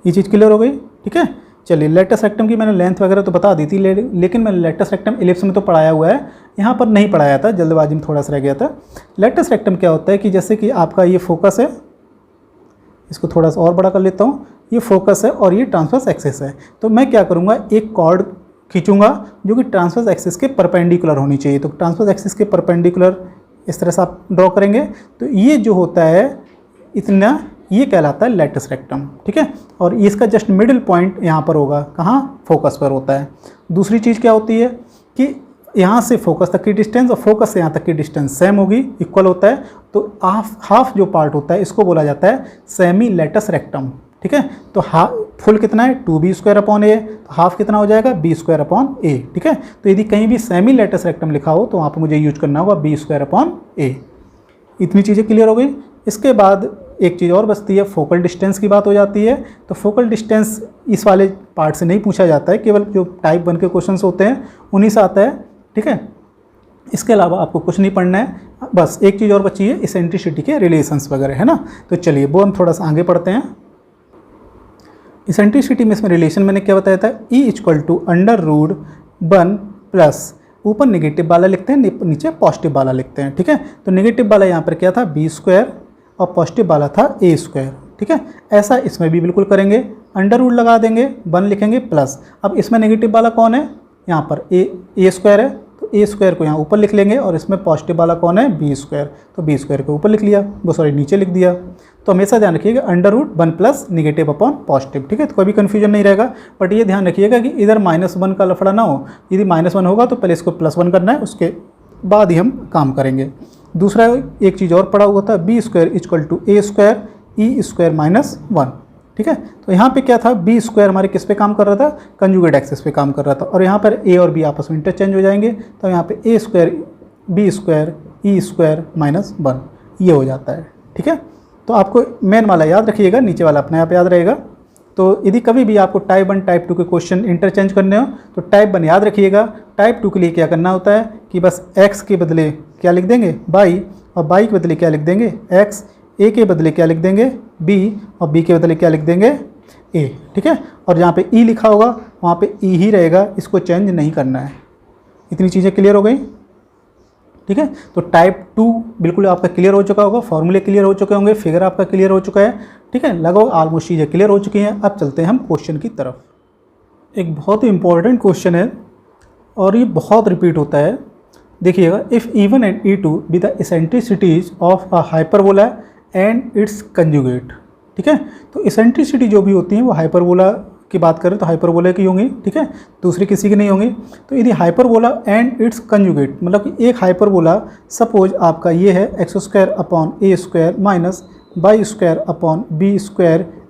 ये चीज़ क्लियर हो गई। ठीक है? चलिए, लेटस रेक्टम की मैंने लेंथ वगैरह तो बता दी थी, लेकिन मैंने लेटस रेक्टम इलिप्स में तो पढ़ाया हुआ है, यहाँ पर नहीं पढ़ाया था, जल्दबाजी में थोड़ा सा रह गया था। लेटस रेक्टम क्या होता है कि जैसे कि आपका ये फोकस है, इसको थोड़ा सा और बड़ा कर लेता हूँ, ये फोकस है और ये ट्रांसवर्स एक्सिस है। तो मैं क्या करूँगा, एक कॉर्ड खींचूंगा जो कि ट्रांसवर्स एक्सिस के परपेंडिकुलर होनी चाहिए। तो ट्रांसवर्स एक्सिस के परपेंडिकुलर इस तरह से आप ड्रॉ करेंगे। तो ये जो होता है इतना, ये कहलाता है लेटस रेक्टम, ठीक है। और इसका जस्ट मिडिल पॉइंट यहाँ पर होगा, कहाँ, फोकस पर होता है। दूसरी चीज़ क्या होती है कि यहाँ से फोकस तक की डिस्टेंस और फोकस से यहाँ तक की डिस्टेंस सेम होगी, इक्वल होता है। तो हाफ जो पार्ट होता है इसको बोला जाता है सेमी लेटस रेक्टम, ठीक है। तो फुल कितना है, 2b² अपॉन a, तो हाफ कितना हो जाएगा, b² अपॉन a, ठीक है। तो यदि कहीं भी सेमी लेटस रेक्टम लिखा हो तो वहाँ पर मुझे यूज करना होगा b² अपॉन a। इतनी चीज़ें क्लियर हो गई। इसके बाद एक चीज़ और बचती है, फोकल डिस्टेंस की बात हो जाती है। तो फोकल डिस्टेंस इस वाले पार्ट से नहीं पूछा जाता है, केवल जो टाइप 1 के क्वेश्चन होते हैं उन्हीं से आता है, ठीक है। इसके अलावा आपको कुछ नहीं पढ़ना है। बस एक चीज़ और बची है, इसेंट्रिसिटी के रिलेशंस वगैरह, है ना। तो चलिए वो हम थोड़ा सा आगे पढ़ते हैं। इसेंट्रिसिटी में इसमें रिलेशन मैंने क्या बताया था, E = √1 प्लस, ऊपर नेगेटिव वाला लिखते हैं, नीचे पॉजिटिव वाला लिखते हैं, ठीक है। तो नेगेटिव वाला यहाँ पर क्या था, b² और पॉजिटिव वाला था a², ठीक है। ऐसा इसमें भी बिल्कुल करेंगे, √, लगा देंगे, 1 लिखेंगे प्लस। अब इसमें नेगेटिव वाला कौन है, यहाँ पर a² है, तो a² को यहाँ ऊपर लिख लेंगे और इसमें पॉजिटिव वाला कौन है, b², तो b² को ऊपर लिख लिया, वो सॉरी नीचे लिख दिया। तो हमेशा ध्यान रखिएगा √1 प्लस नेगेटिव अपॉन पॉजिटिव, ठीक है। तो कोई कन्फ्यूजन नहीं रहेगा। बट ये ध्यान रखिएगा कि इधर -1 का लफड़ा ना हो। यदि -1 होगा तो पहले इसको +1 करना है, उसके बाद ही हम काम करेंगे। दूसरा एक चीज़ और पढ़ा हुआ था, b² = a² e² - 1, ठीक है। तो यहाँ पे क्या था, b² हमारे किस पे काम कर रहा था, कंजुगेट एक्सिस पे काम कर रहा था। और यहाँ पर a और b आपस में इंटरचेंज हो जाएंगे, तो यहाँ पे a² b² e² - 1 ये हो जाता है, ठीक है। तो आपको मेन वाला याद रखिएगा, नीचे वाला अपने आप याद रहेगा। तो यदि कभी भी आपको टाइप 1 टाइप 2 के क्वेश्चन इंटरचेंज करने हो तो टाइप 1 याद रखिएगा। टाइप 2 के लिए क्या करना होता है कि बस x के बदले क्या लिख देंगे, y, और y के बदले क्या लिख देंगे, x, a के बदले क्या लिख देंगे, b, और b के बदले क्या लिख देंगे, a, ठीक है। और जहाँ पे e लिखा होगा वहाँ पे e ही रहेगा, इसको चेंज नहीं करना है। इतनी चीज़ें क्लियर हो गई, ठीक है। तो टाइप 2 बिल्कुल आपका क्लियर हो चुका होगा, फॉर्मूले क्लियर हो चुके होंगे, फिगर आपका क्लियर हो चुका है, ठीक है। लगभग ऑलमोस्ट चीज़ें क्लियर हो चुकी हैं। अब चलते हैं हम क्वेश्चन की तरफ। एक बहुत ही इंपॉर्टेंट क्वेश्चन है और ये बहुत रिपीट होता है। देखिएगा, if E1 and E2 be the eccentricities of a hyperbola and its conjugate, ठीक है। तो इसेंट्रिसिटी जो भी होती है वो हाइपरबोला की बात करें तो हाइपरबोला की होंगी, ठीक है, दूसरी किसी की नहीं होंगी। तो यदि हाइपरबोला एंड इट्स कंजुगेट, मतलब कि एक हाइपरबोला सपोज आपका ये है x² upon a² minus y² upon b²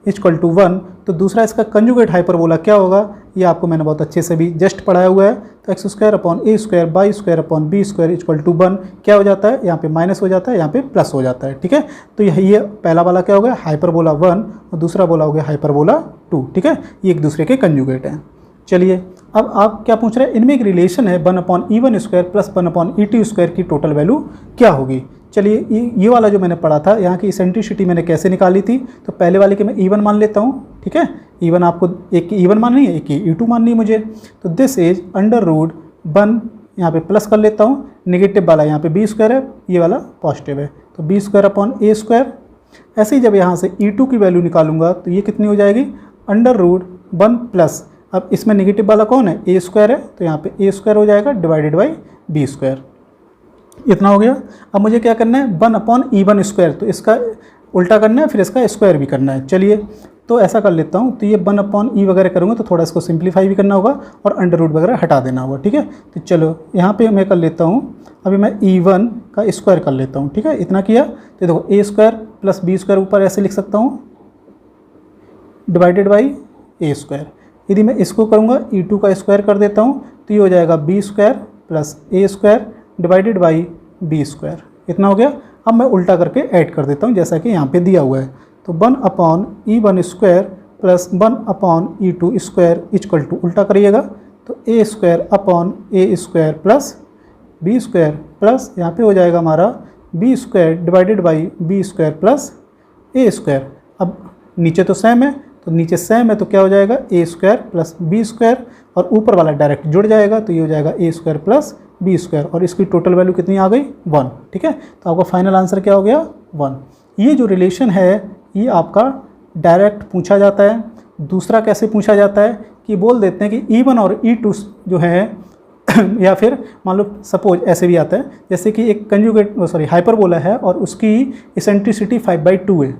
= 1, तो दूसरा इसका कंजुगेट हाइपरबोला क्या होगा, ये आपको मैंने बहुत अच्छे से भी जस्ट पढ़ाया हुआ है। तो x² upon a² y² upon b² = 1 क्या हो जाता है, यहाँ पे माइनस हो जाता है, यहाँ पे प्लस हो जाता है, ठीक है। तो ये पहला वाला क्या हो गया, हाइपरबोला 1, और दूसरा बोला हो गया हाइपरबोला 2, ठीक है। ये एक दूसरे के कंजुगेट हैं। चलिए, अब आप क्या पूछ रहे हैं, इनमें एक रिलेशन है 1/E1² प्लस 1/E2² की टोटल वैल्यू क्या होगी। चलिए, ये वाला जो मैंने पढ़ा था, यहाँ की इसेंट्रिसिटी मैंने कैसे निकाली थी, तो पहले वाले के मैं E1 मान लेता हूँ, ठीक है। E1 आपको एक की E1 माननी है, एक की E2 माननी है मुझे। तो दिस इज √1, यहाँ पे प्लस कर लेता हूँ, नेगेटिव वाला यहाँ पे b² है, ये वाला पॉजिटिव है, तो b² अपॉन a²। ऐसे ही जब यहाँ से E2 की वैल्यू निकालूंगा तो ये कितनी हो जाएगी, √1 प्लस, अब इसमें नेगेटिव वाला कौन है, a² है, तो यहाँ पे a² हो जाएगा डिवाइडेड बाई b²। इतना हो गया। अब मुझे क्या करना है, 1/E1², तो इसका उल्टा करना है, फिर इसका स्क्वायर भी करना है। चलिए, तो ऐसा कर लेता हूँ। तो ये 1/E वगैरह करूँगा तो थोड़ा इसको सिंप्लीफाई भी करना होगा और अंडर रूट वगैरह हटा देना होगा, ठीक है। तो चलो यहाँ पे मैं कर लेता हूँ, अभी मैं E1 का स्क्वायर कर लेता हूँ, ठीक है। इतना किया तो देखो a² प्लस b² ऊपर ऐसे लिख सकता हूँ डिवाइडेड बाई a²। यदि मैं इसको करूँगा E2 का स्क्वायर कर देता हूँ तो ये हो जाएगा b² plus a² divided by b²। इतना हो गया। अब मैं उल्टा करके ऐड कर देता हूँ जैसा कि यहाँ पे दिया हुआ है। तो 1/E1² प्लस 1/E2² = उल्टा करिएगा, तो a² upon a² plus b² plus यहाँ पे हो जाएगा हमारा b² divided by b² plus a²। अब नीचे तो सेम है, तो नीचे सेम है तो क्या हो जाएगा, a² प्लस b² और ऊपर वाला डायरेक्ट जुड़ जाएगा, तो ये हो जाएगा a² प्लस b², और इसकी टोटल वैल्यू कितनी आ गई, 1, ठीक है। तो आपका फाइनल आंसर क्या हो गया, 1। ये जो रिलेशन है ये आपका डायरेक्ट पूछा जाता है। दूसरा कैसे पूछा जाता है कि बोल देते हैं कि E1 और E2 जो है या फिर मान लो सपोज ऐसे भी आता है, जैसे कि एक कंजुगेट हाइपरबोला है और उसकी इसेंट्रिसिटी 5/2 है,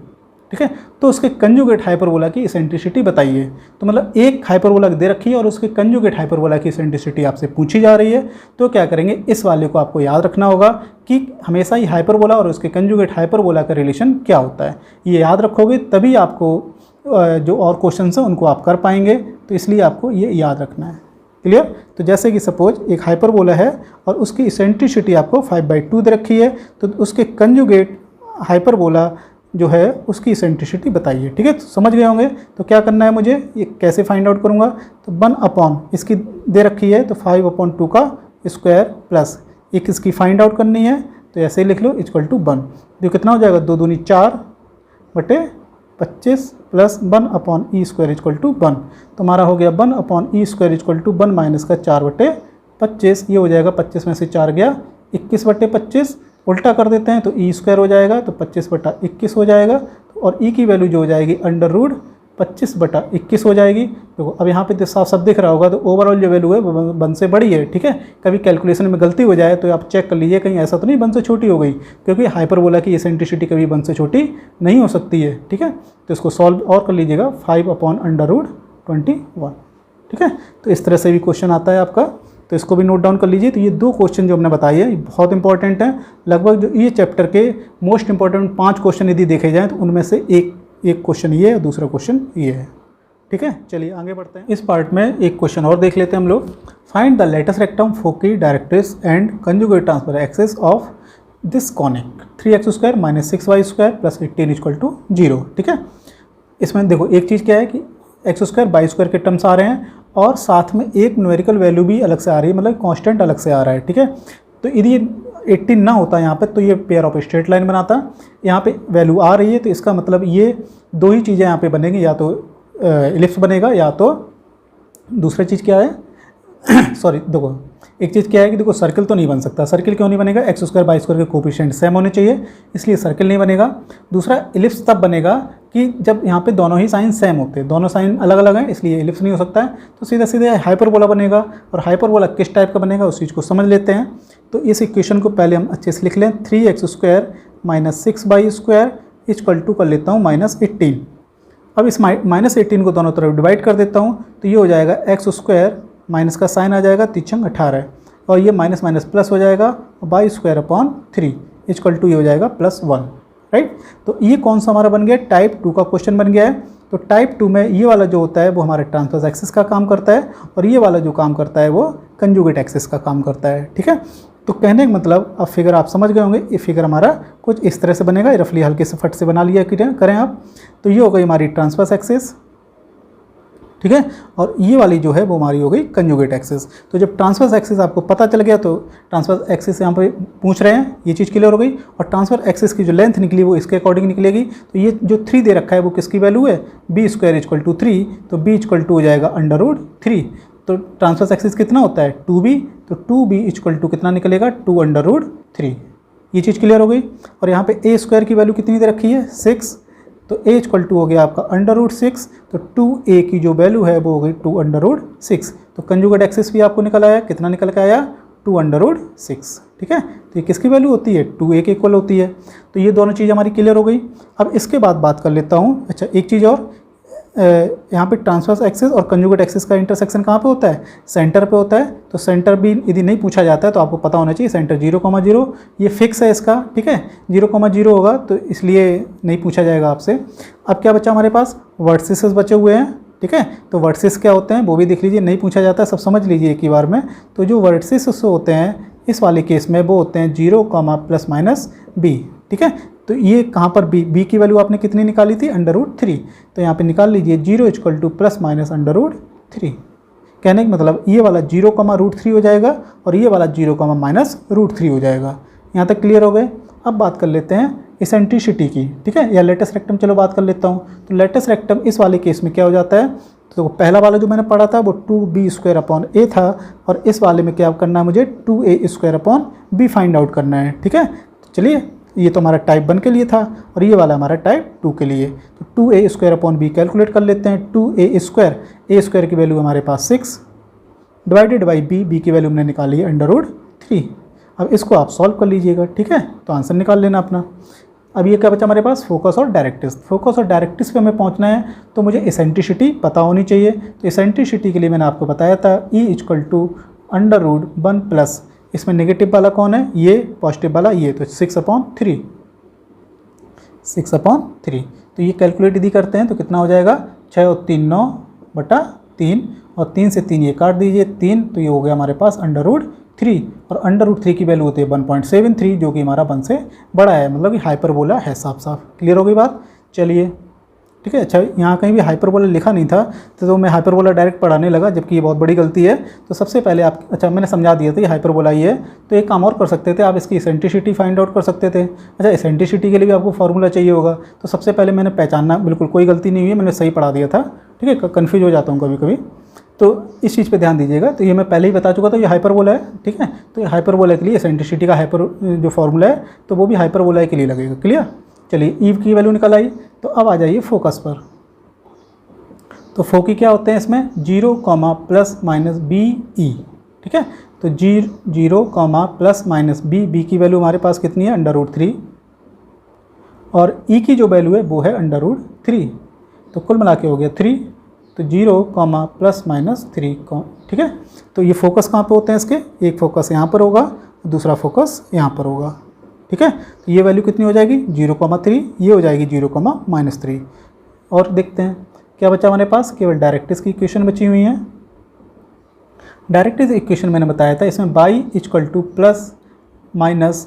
ठीक है, तो उसके कंजुगेट हाइपरबोला की इसेंट्रिसिटी बताइए। तो मतलब एक हाइपरबोला दे रखी है और उसके कंजुगेट हाइपरबोला की इसेंट्रिसिटी आपसे पूछी जा रही है, तो क्या करेंगे, इस वाले को आपको याद रखना होगा कि हमेशा ही हाइपरबोला और उसके कंजुगेट हाइपरबोला का रिलेशन क्या होता है। ये याद रखोगे तभी आपको जो और क्वेश्चन हैं उनको आप कर पाएंगे, तो इसलिए आपको ये याद रखना है। क्लियर। तो जैसे कि सपोज एक हाइपरबोला है और उसकी इसेंट्रिसिटी आपको 5/2 दे रखी है, तो उसके कंजुगेट हाइपरबोला जो है उसकी इसेंट्रिसिटी बताइए। ठीक है, तो समझ गए होंगे। तो क्या करना है मुझे, ये कैसे फाइंड आउट करूँगा, तो 1 इसकी दे रखी है तो 5/2 का स्क्वायर प्लस एक इसकी फाइंड आउट करनी है, तो ऐसे ही लिख लो =1। जो कितना हो जाएगा, 2 दूनी 4 बटे 25 प्लस 1/e² = 1। तो हमारा हो गया 1/e² = 1 माइनस का 4/25। ये हो जाएगा 25 में से 4 गया 21/25। उल्टा कर देते हैं तो e² हो जाएगा, तो 25/21 हो जाएगा, और e की वैल्यू जो हो जाएगी √25/21 हो जाएगी। देखो अब यहाँ पे साफ सब दिख रहा होगा, तो ओवरऑल जो वैल्यू है वो 1 से बड़ी है। ठीक है, कभी कैलकुलेशन में गलती हो जाए तो आप चेक कर लीजिए कहीं ऐसा तो नहीं 1 से छोटी हो गई, क्योंकि हाइपरबोला की इसेंट्रिसिटी कभी 1 से छोटी नहीं हो सकती है। ठीक है, तो इसको सॉल्व और कर लीजिएगा 5/√21। ठीक है, तो इस तरह से भी क्वेश्चन आता है आपका, तो इसको भी नोट डाउन कर लीजिए। तो ये 2 क्वेश्चन जो हमने बताए हैं ये बहुत इंपॉर्टेंट हैं। लगभग जो ये चैप्टर के मोस्ट इंपॉर्टेंट 5 क्वेश्चन यदि देखे जाएँ तो उनमें से एक क्वेश्चन ये है और दूसरा क्वेश्चन ये है। ठीक है, चलिए आगे बढ़ते हैं। इस पार्ट में एक क्वेश्चन और देख लेते हैं हम लोग। Find the latus rectum foci directrix and conjugate transfer axis of this conic 3x² - 6y² + 18 = 0। ठीक है, इसमें देखो एक चीज़ क्या है कि x² y² के टर्म्स आ रहे हैं और साथ में एक न्यूमेरिकल वैल्यू भी अलग से आ रही है, मतलब कांस्टेंट अलग से आ रहा है। ठीक है, तो यदि 18 ना होता यहाँ पे तो ये पेयर ऑफ स्ट्रेट लाइन बनाता। यहाँ पे वैल्यू आ रही है तो इसका मतलब ये 2 ही चीज़ें यहाँ पे बनेंगी, या तो इलिप्स बनेगा या तो दूसरी चीज़ क्या है सॉरी देखो एक चीज़ क्या है कि देखो सर्कल तो नहीं बन सकता। सर्कल क्यों नहीं बनेगा, x² y² के कोफिशिएंट सेम होने चाहिए, इसलिए सर्कल नहीं बनेगा। दूसरा इलिप्स तब बनेगा कि जब यहाँ पे दोनों ही साइन सेम होते हैं, दोनों साइन अलग अलग हैं, इसलिए इलिप्स नहीं हो सकता है। तो सीधा सीधे हाइपरबोला बनेगा, और हाइपरबोला किस टाइप का बनेगा उस चीज़ को समझ लेते हैं। तो इस इक्वेशन को पहले हम अच्छे से लिख लें, 3x² - 6y² = कर लेता हूँ -18। अब इस -18 को दोनों तरफ डिवाइड कर देता हूँ, तो ये हो जाएगा x² माइनस का साइन आ जाएगा 3 × 18, और ये माइनस माइनस प्लस हो जाएगा y²/3 = ये हो जाएगा +1। राइट, तो ये कौन सा हमारा बन गया, टाइप 2 का क्वेश्चन बन गया है। तो टाइप 2 में ये वाला जो होता है वो हमारे ट्रांसवर्स एक्सिस का काम करता है, और ये वाला जो काम करता है वो कंजुगेट एक्सिस का काम करता है। ठीक है, तो कहने का मतलब अब फिगर आप समझ गए होंगे। ये फिगर हमारा कुछ इस तरह से बनेगा, रफली हल्के से फट से बना लिया करें आप। तो ये हो गई हमारी ट्रांसवर्स एक्सिस, ठीक है, और ये वाली जो है वो हमारी हो गई कंजुगेट एक्सिस। तो जब ट्रांसवर्स एक्सिस आपको पता चल गया, तो ट्रांसवर्स एक्सिस यहाँ पे पूछ रहे हैं, ये चीज़ क्लियर हो गई। और ट्रांसवर्स एक्सिस की जो लेंथ निकली वो इसके अकॉर्डिंग निकलेगी। तो ये जो 3 दे रखा है वो किसकी वैल्यू है, b² = 3, तो b = हो जाएगा √3। तो ट्रांसवर्स एक्सिस कितना होता है 2b, तो 2b = कितना निकलेगा 2√3। ये चीज़ क्लियर हो गई। और यहाँ पे a² की वैल्यू कितनी दे रखी है 6, तो a = हो गया आपका √6, तो 2a की जो वैल्यू है वो हो गई 2√6। तो कंजुगेट एक्सिस भी आपको निकल आया, कितना निकल के आया 2√6। ठीक है, तो ये किसकी वैल्यू होती है 2a के इक्वल होती है। तो ये दोनों चीज़ हमारी क्लियर हो गई। अब इसके बाद बात कर लेता हूँ, अच्छा एक चीज़ और, यहाँ पे ट्रांसवर्स एक्सिस और कंजुगेट एक्सिस का इंटरसेक्शन कहाँ पे होता है, सेंटर पे होता है। तो सेंटर भी यदि नहीं पूछा जाता है तो आपको पता होना चाहिए सेंटर 0,0 ये फिक्स है इसका। ठीक है, 0,0 होगा तो इसलिए नहीं पूछा जाएगा आपसे। अब क्या बचा हमारे पास, वर्टिसेस बचे हुए हैं। ठीक है, तो वर्टिसेस क्या होते हैं वो भी देख लीजिए, नहीं पूछा जाता है, सब समझ लीजिए एक ही बार में। तो जो वर्टिसेस होते हैं इस वाले केस में वो होते हैं 0, ±b। ठीक है, तो ये कहाँ पर b की वैल्यू आपने कितनी निकाली थी √3, तो यहाँ पे निकाल लीजिए 0 = ±√3। कहने का मतलब ये वाला 0,√3 हो जाएगा और ये वाला 0,−√3 हो जाएगा। यहाँ तक क्लियर हो गए। अब बात कर लेते हैं इसेंट्रिसिटी की। ठीक है, या लेटेस्ट रेक्टम चलो बात कर लेता हूँ। तो लेटेस्ट रेक्टम इस वाले केस में क्या हो जाता है, तो पहला वाला जो मैंने पढ़ा था वो 2b² था, और इस वाले में क्या करना है मुझे 2a² b फाइंड आउट करना है। ठीक है, तो चलिए ये तो हमारा टाइप 1 के लिए था और ये वाला हमारा टाइप 2 के लिए। तो 2a² b कैलकुलेट कर लेते हैं। 2a² की वैल्यू हमारे पास 6 डिवाइडेड बाई b की वैल्यू हमने निकाली है √3। अब इसको आप सॉल्व कर लीजिएगा, ठीक है, तो आंसर निकाल लेना अपना। अब ये क्या बचा हमारे पास, फोकस और डायरेक्ट्रिक्स। फोकस और डायरेक्ट्रिक्स पे हमें पहुंचना है तो मुझे एसेंट्रिसिटी पता होनी चाहिए। तो एसेंट्रिसिटी के लिए मैंने आपको बताया था E = √1 प्लस, इसमें नेगेटिव वाला कौन है, ये, पॉजिटिव वाला ये, तो 6/3। तो ये कैलकुलेट यदि करते हैं तो कितना हो जाएगा, 6 और 3 9/3 और 3 से 3 ये काट दीजिए 3, तो ये हो गया हमारे पास √3 और √3 की वैल्यू होती है 1.73 जो कि हमारा 1 से बड़ा है, मतलब कि हाइपरबोला है। साफ क्लियर हो गई बात। चलिए ठीक है। अच्छा, यहाँ कहीं भी हाइपरबोला लिखा नहीं था तो मैं हाइपरबोला डायरेक्ट पढ़ाने लगा, जबकि ये बहुत बड़ी गलती है। तो सबसे पहले आप, अच्छा मैंने समझा दिया था ये हाइपरबोला ही है, तो एक काम और कर सकते थे आप, इसकी एसेंट्रिसिटी फाइंड आउट कर सकते थे। अच्छा, एसेंट्रिसिटी के लिए भी आपको फार्मूला चाहिए होगा, तो सबसे पहले मैंने पहचानना, बिल्कुल कोई गलती नहीं हुई है, मैंने सही पढ़ा दिया था, ठीक है। कन्फ्यूज हो जाता हूँ कभी कभी, तो इस चीज़ पे ध्यान दीजिएगा। तो ये मैं पहले ही बता चुका था, ये हाइपरबोला है, ठीक है। तो ये हाइपरबोला के लिए एसेंट्रिसिटी का जो फार्मूला है तो वो भी हाइपरबोला के लिए लगेगा। क्लियर। चलिए ई की वैल्यू निकल आई। तो अब आ जाइए फोकस पर। तो फोकी क्या होते हैं इसमें, 0, ± BE, ठीक है। तो 0, ± B की वैल्यू हमारे पास कितनी है, √3 और E की जो वैल्यू है वो है √3, तो कुल मिला के हो गया 3। तो 0, ±3, ठीक है। तो ये फोकस कहाँ पे होते हैं इसके, एक फोकस यहाँ पर होगा, दूसरा फोकस यहाँ पर होगा, ठीक है। तो ये वैल्यू कितनी हो जाएगी, 0,3, ये हो जाएगी 0,-3। और देखते हैं क्या बचा हमारे पास, केवल डायरेक्ट्रिक्स की इक्वेशन बची हुई है। डायरेक्ट्रिक्स इक्वेशन मैंने बताया था, इसमें y ±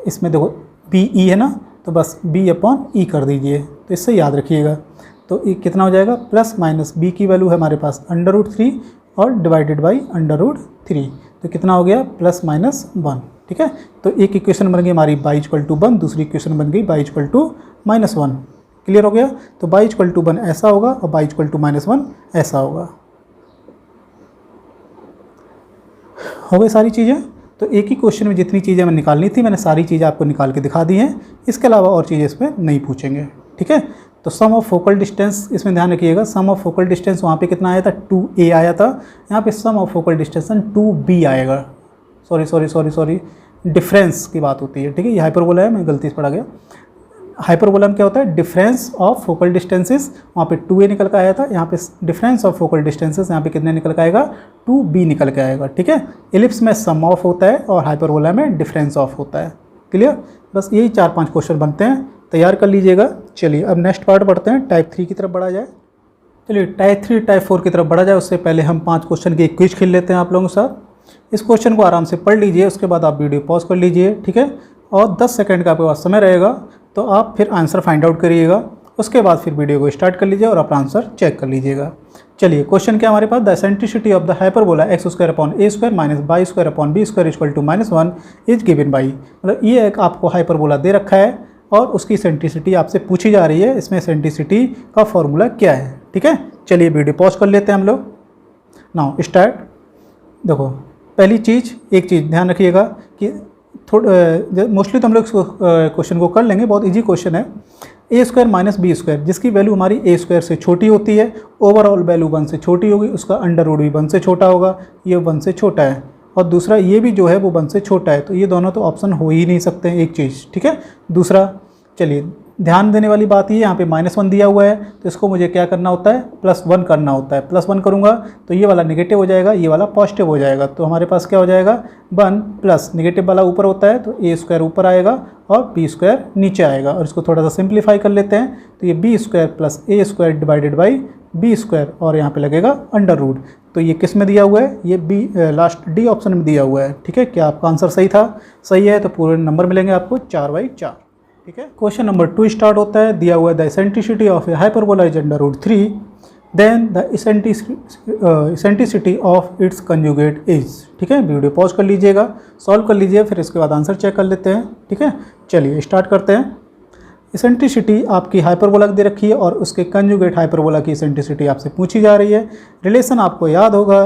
इसमें देखो BE है ना, तो बस B/E कर दीजिए, तो इससे याद रखिएगा। तो ये कितना हो जाएगा, ±B की वैल्यू है हमारे पास √3 और डिवाइडेड बाई √3, तो कितना हो गया, +-1, ठीक है। तो एक इक्वेशन बन गई हमारी y = 1, दूसरी इक्वेशन बन गई y = -1। क्लियर हो गया। तो y = 1 ऐसा होगा और y = -1 ऐसा होगा। हो गई सारी चीज़ें। तो एक ही क्वेश्चन में जितनी चीज़ें मैंने निकालनी थी मैंने सारी चीज़ें आपको निकाल के दिखा दी हैं, इसके अलावा और चीज़ें इसमें नहीं पूछेंगे, ठीक है। तो सम ऑफ फोकल डिस्टेंस इसमें ध्यान रखिएगा, सम ऑफ फोकल डिस्टेंस वहाँ पे कितना आया था, 2a आया था, यहाँ पे सम ऑफ फोकल डिस्टेंस 2b आएगा। सॉरी, डिफरेंस की बात होती है, ठीक है। ये हाइपरबोला है, मैं गलती से पढ़ा गया। हाइपरबोला में क्या होता है, डिफरेंस ऑफ फोकल डिस्टेंसेस, वहाँ पे 2a निकल के आया था, यहाँ पे डिफरेंस ऑफ फोकल डिस्टेंसेस यहाँ पे कितने निकल के आएगा, 2b निकल के आएगा, ठीक है। एलिप्स में सम ऑफ होता है और हाइपरबोला में डिफरेंस ऑफ होता है। क्लियर। बस यही 4-5 क्वेश्चन बनते हैं, तैयार कर लीजिएगा। चलिए अब नेक्स्ट पार्ट बढ़ते हैं, टाइप 3 की तरफ बढ़ा जाए। चलिए टाइप 3 टाइप 4 की तरफ बढ़ा जाए, उससे पहले हम 5 क्वेश्चन की क्विज खेल लेते हैं आप लोगों के साथ। इस क्वेश्चन को आराम से पढ़ लीजिए, उसके बाद आप वीडियो पॉज कर लीजिए, ठीक है। और 10 सेकंड का आपके पास समय रहेगा, तो आप फिर आंसर फाइंड आउट करिएगा, उसके बाद फिर वीडियो को स्टार्ट कर लीजिए और अपना आंसर चेक कर लीजिएगा। चलिए क्वेश्चन क्या हमारे पास, the eccentricity of the hyperbola x² / a² - y² = -1 is given by, मतलब ये एक आपको हाइपरबोला दे रखा है और उसकी एसेंट्रिसिटी आपसे पूछी जा रही है, इसमें एसेंट्रिसिटी का फॉर्मूला क्या है, ठीक है। चलिए वीडियो पॉज कर लेते हैं हम लोग। Now start. देखो पहली चीज़, एक चीज़ ध्यान रखिएगा कि मोस्टली तो हम लोग क्वेश्चन को कर लेंगे, बहुत इजी क्वेश्चन है। a² - b², जिसकी वैल्यू हमारी a² से छोटी होती है, ओवरऑल वैल्यू 1 से छोटी होगी, उसका अंडर भी 1 से छोटा होगा, ये 1 से छोटा है, और दूसरा ये भी जो है वो 1 से छोटा है, तो ये दोनों तो ऑप्शन हो ही नहीं सकते हैं, एक चीज़, ठीक है। दूसरा, चलिए ध्यान देने वाली बात ये, यहाँ पे -1 दिया हुआ है, तो इसको मुझे क्या करना होता है, +1 करना होता है। +1 करूँगा तो ये वाला नेगेटिव हो जाएगा, ये वाला पॉजिटिव हो जाएगा, तो हमारे पास क्या हो जाएगा, 1 प्लस नेगेटिव वाला ऊपर होता है, तो a² ऊपर आएगा और b² नीचे आएगा। और इसको थोड़ा सा सिंप्लीफाई कर लेते हैं, तो ये b² + a² divided by b², और यहाँ पे लगेगा √। तो ये किस में दिया हुआ है, ये बी लास्ट डी ऑप्शन में दिया हुआ है, ठीक है। क्या आपका आंसर सही था, सही है तो पूरे नंबर मिलेंगे आपको 4/4, ठीक है। क्वेश्चन नंबर 2 स्टार्ट होता है, दिया हुआ है the eccentricity of a hyperbola is √3, then the eccentricity of its conjugate is, ठीक है। वीडियो पॉज कर लीजिएगा, सॉल्व कर लीजिए, फिर इसके बाद आंसर चेक कर लेते हैं, ठीक है। चलिए स्टार्ट करते हैं। एसेंट्रिसिटी आपकी हाइपरबोला दे रखी है और उसके कंजुगेट हाइपरबोला की एसेंट्रिसिटी आपसे पूछी जा रही है। रिलेशन आपको याद होगा,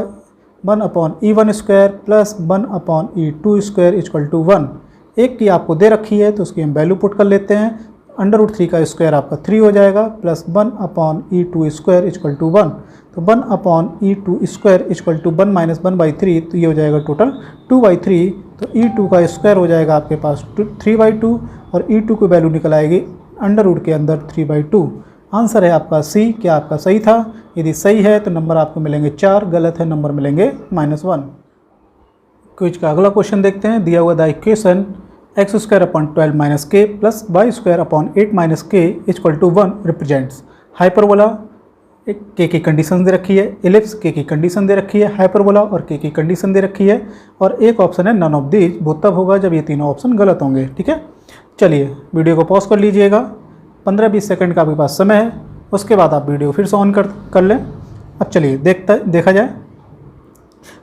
1/e1² + 1/e2² = 1। एक की आपको दे रखी है तो उसकी हम वैल्यू पुट कर लेते हैं। √3 का स्क्वायर आपका 3 हो जाएगा, plus 1/e2 square equal to 1। तो 1/e2 स्क्वायर इक्वल टू 1 - 1/3, तो ये हो जाएगा टोटल 2/3। तो e2 का स्क्वायर हो जाएगा आपके पास 3/2 और e2 की वैल्यू निकल आएगी √ के अंदर 3/2। आंसर है आपका सी। क्या आपका सही था? यदि सही है तो नंबर आपको मिलेंगे 4, गलत है नंबर मिलेंगे -1। क्विज का अगला क्वेश्चन देखते हैं। दिया हुआ the equation x² - k plus y² - k equal to 1 represents hyperbola. K की कंडीशन दे रखी है, एलिप्स के की कंडीशन दे रखी है, हाइपरबोला और के की कंडीशन दे रखी है, और एक ऑप्शन है नन ऑफ दीज। वो तब होगा जब ये तीनों ऑप्शन गलत होंगे। ठीक है, चलिए वीडियो को पॉज कर लीजिएगा। 15-20 सेकंड का आपके पास समय है, उसके बाद आप वीडियो फिर से ऑन कर लें। अब चलिए देखा जाए।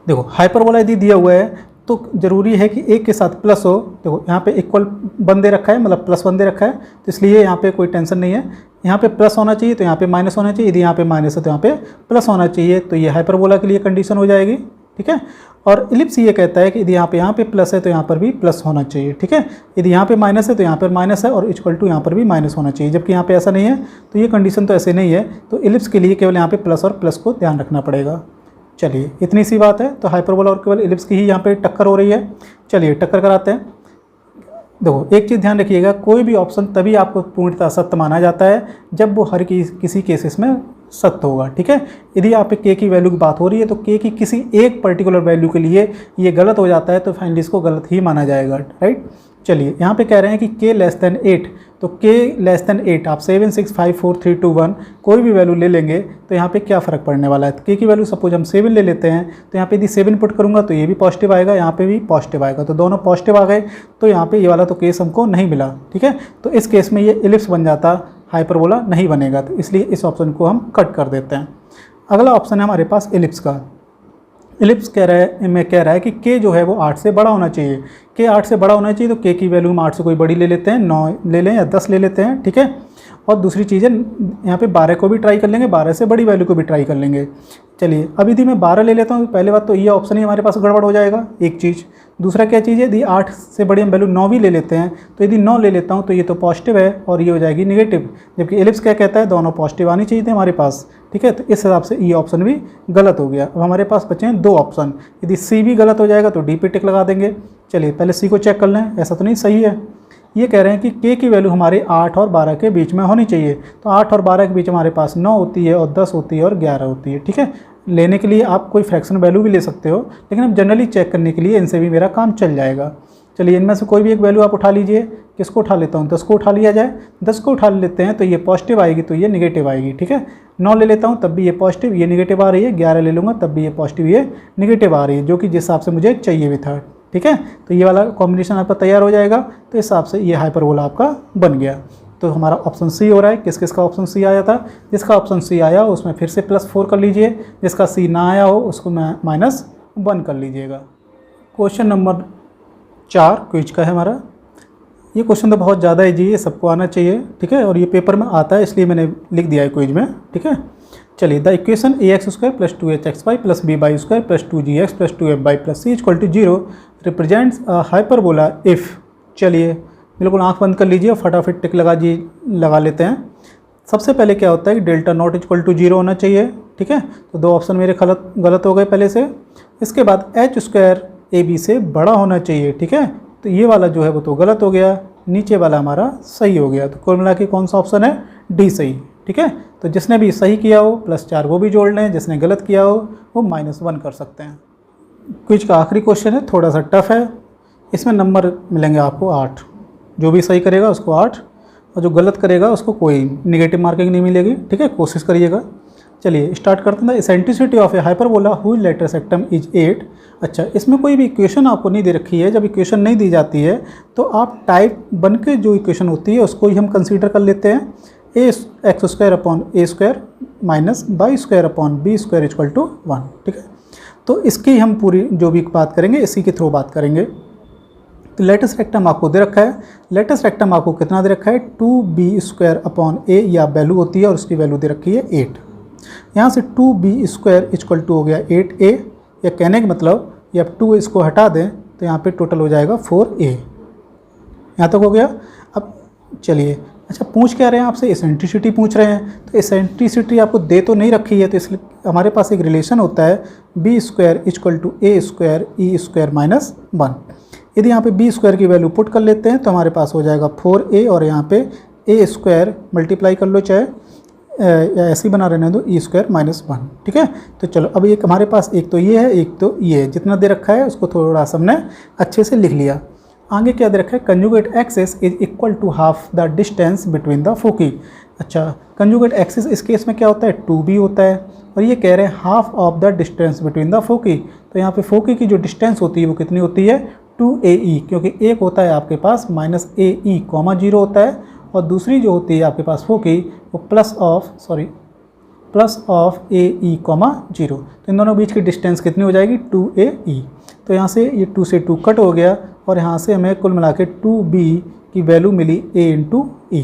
देखो हाइपरबोला यदि दिया हुआ है तो ज़रूरी है कि एक के साथ प्लस हो। देखो यहाँ पे इक्वल 1 दे रखा है, मतलब +1 दे रखा है, तो इसलिए यहाँ पे कोई टेंशन नहीं है। यहाँ पे प्लस होना चाहिए तो यहाँ पे माइनस होना चाहिए, यदि यहाँ पे माइनस है तो यहाँ पे प्लस होना चाहिए। तो ये हाइपरबोला के लिए कंडीशन हो जाएगी। ठीक है, और इलिप्स ये कहता है कि यदि यहाँ पे प्लस है तो यहाँ पर भी प्लस होना चाहिए। ठीक है, यदि यहाँ पे माइनस है तो यहाँ पर माइनस है, और इक्वल टू यहाँ पर भी माइनस होना चाहिए, जबकि यहाँ पे ऐसा नहीं है। तो ये कंडीशन तो ऐसे नहीं है। तो इलिप्स के लिए केवल यहाँ पे प्लस और प्लस को ध्यान रखना पड़ेगा। चलिए इतनी सी बात है। तो हाइपरबोला और केवल इलिप्स की ही यहाँ पे टक्कर हो रही है। चलिए टक्कर कराते हैं। देखो एक चीज़ ध्यान रखिएगा, कोई भी ऑप्शन तभी आपको पूर्णतः सत्य माना जाता है जब वो हर किसी केसेस में सत्य होगा। ठीक है, यदि आप के की वैल्यू की बात हो रही है तो के की किसी एक पर्टिकुलर वैल्यू के लिए ये गलत हो जाता है, तो फाइनली इसको गलत ही माना जाएगा। राइट, चलिए यहाँ पे कह रहे हैं कि k < 8, तो k < 8 आप 7 6 5 4 3 2 1 कोई भी वैल्यू ले लेंगे तो यहाँ पे क्या फ़र्क पड़ने वाला है। तो k की वैल्यू सपोज हम 7 ले लेते हैं, तो यहाँ पे यदि 7 पुट करूँगा तो ये भी पॉजिटिव आएगा, यहाँ पे भी पॉजिटिव आएगा, तो दोनों पॉजिटिव आ गए। तो यहाँ पे ये वाला तो केस हमको नहीं मिला। ठीक है, तो इस केस में ये इलिप्स बन जाता, हाइपरबोला नहीं बनेगा, तो इसलिए इस ऑप्शन को हम कट कर देते हैं। अगला ऑप्शन है हमारे पास इलिप्स का। इलिप्स कह रहा है कि k जो है वो 8 से बड़ा होना चाहिए। k 8 से बड़ा होना चाहिए, तो k की वैल्यू हम 8 से कोई बड़ी ले लेते हैं, 9 ले लें या 10 ले लेते हैं। ठीक है, और दूसरी चीज़ है यहाँ पे 12 को भी ट्राई कर लेंगे, 12 से बड़ी वैल्यू को भी ट्राई कर लेंगे। चलिए अब यदि मैं 12 ले लेता हूँ, पहले बात तो ये ऑप्शन ही हमारे पास गड़बड़ हो जाएगा, एक चीज़। दूसरा क्या चीज़ है, यदि 8 से बड़ी हम वैल्यू 9 भी ले लेते हैं, तो यदि 9 ले लेता हूँ तो ये तो पॉजिटिव है और ये हो जाएगी नेगेटिव, जबकि एलिप्स क्या कहता है दोनों पॉजिटिव आनी चाहिए थे हमारे पास। ठीक है, तो इस हिसाब से ये ऑप्शन भी गलत हो गया। अब हमारे पास बचे हैं 2 ऑप्शन, यदि सी भी गलत हो जाएगा तो डी पे टिक लगा देंगे। चलिए पहले सी को चेक कर लें, ऐसा तो नहीं सही है। ये कह रहे हैं कि k की वैल्यू हमारे 8 और 12 के बीच में होनी चाहिए, तो 8 और 12 के बीच हमारे पास 9 होती है और 10 होती है और 11 होती है। ठीक है, लेने के लिए आप कोई फ्रैक्शन वैल्यू भी ले सकते हो, लेकिन अब जनरली चेक करने के लिए इनसे भी मेरा काम चल जाएगा। चलिए इनमें से कोई भी एक वैल्यू आप उठा लीजिए। किसको उठा लेता हूँ, 10 को उठा लिया जाए। 10 को उठा लेते हैं तो ये पॉजिटिव आएगी, तो ये नेगेटिव आएगी। ठीक है, 9 ले लेता हूँ तब भी ये पॉजिटिव, ये नेगेटिव आ रही है। 11 ले लूँगा तब भी ये पॉजिटिव, ये नेगेटिव आ रही है, जो कि जिस हिसाब से मुझे चाहिए भी था। ठीक है, तो ये वाला कॉम्बिनेशन आपका तैयार हो जाएगा। तो इस हिसाब से ये हाइपरबोला आपका बन गया। तो हमारा ऑप्शन सी हो रहा है। किस किस का ऑप्शन सी आया था? जिसका ऑप्शन सी आया हो उसमें फिर से +4 कर लीजिए, जिसका सी ना आया हो उसको -1 कर लीजिएगा। क्वेश्चन नंबर 4 क्विज का है हमारा। ये क्वेश्चन तो बहुत ज़्यादा ईजी है, सबको आना चाहिए। ठीक है, और ये पेपर में आता है इसलिए मैंने लिख दिया है क्विज में। ठीक है, चलिए the equation ax² + 2hxy + by² + 2gx + 2fy + c = 0 represents a hyperbola if. चलिए बिल्कुल आंख बंद कर लीजिए और फटाफट टिक लगा लेते हैं। सबसे पहले क्या होता है कि डेल्टा नॉट = 0 होना चाहिए। ठीक है, तो 2 ऑप्शन मेरे गलत हो गए पहले से। इसके बाद h² ab से बड़ा होना चाहिए। ठीक है, तो ये वाला जो है वो तो गलत हो गया, नीचे वाला हमारा सही हो गया। तो कुल मिला के कौन सा ऑप्शन है? डी सही। ठीक है, तो जिसने भी सही किया हो +4 वो भी जोड़ लें, जिसने गलत किया हो वो -1 कर सकते हैं। क्विज का आखिरी क्वेश्चन है, थोड़ा सा टफ है। इसमें नंबर मिलेंगे आपको 8। जो भी सही करेगा उसको 8 और जो गलत करेगा उसको कोई नेगेटिव मार्किंग नहीं मिलेगी। ठीक है, कोशिश करिएगा। चलिए स्टार्ट करते हैं। Eccentricity of a hyperbola whose latus rectum is 8। अच्छा, इसमें कोई भी इक्वेशन आपको नहीं दे रखी है। जब इक्वेशन नहीं दी जाती है तो आप टाइप 1 के जो इक्वेशन होती है उसको ही हम कंसीडर कर लेते हैं। x² / a² - y² / b² = 1। ठीक है, तो इसकी हम पूरी जो भी बात करेंगे इसी के थ्रू बात करेंगे। तो लेटेस्ट रेक्टम आपको दे रखा है। लेटेस्ट रेक्टम आपको कितना दे रखा है? 2b² a या वैल्यू होती है और उसकी वैल्यू दे रखी है 8। यहाँ से 2b² = हो गया 8a, या कहने का मतलब ये अब 2 इसको हटा दें तो यहाँ पे टोटल हो जाएगा 4a। यहाँ तक हो गया। अब चलिए, अच्छा पूछ क्या रहे हैं आपसे, एसेंट्रिसिटी पूछ रहे हैं। तो एसेंट्रिसिटी आपको दे तो नहीं रखी है, तो इसलिए हमारे पास एक रिलेशन होता है b square equal to a square e square minus 1। यदि यहाँ पे बी स्क्वायर की वैल्यू पुट कर लेते हैं तो हमारे पास हो जाएगा 4a, और यहाँ पे ए स्क्वायर मल्टीप्लाई कर लो, चाहे या ऐसे ही बना रहने दो, ई स्क्वायर माइनस 1। ठीक है, तो चलो अब एक हमारे पास एक तो ये है, एक तो ये है। जितना दे रखा है उसको थोड़ा सा हमने अच्छे से लिख लिया। आगे क्या दे रखा है, conjugate axis is equal to half the distance between the foci. अच्छा, कंजुगेट एक्सिस इस केस में क्या होता है, 2b होता है, और ये कह रहे हैं half of the distance between the foci. तो यहाँ पे फोकी की जो डिस्टेंस होती है वो कितनी होती है, 2ae, क्योंकि एक होता है आपके पास -ae, 0 होता है, और दूसरी जो होती है आपके पास फोकी वो प्लस ऑफ ae, 0। तो इन दोनों बीच की डिस्टेंस कितनी हो जाएगी, 2ae। तो यहाँ से ये 2 से 2 कट हो गया, और यहाँ से हमें कुल मिला के 2b की वैल्यू मिली a इंटू e।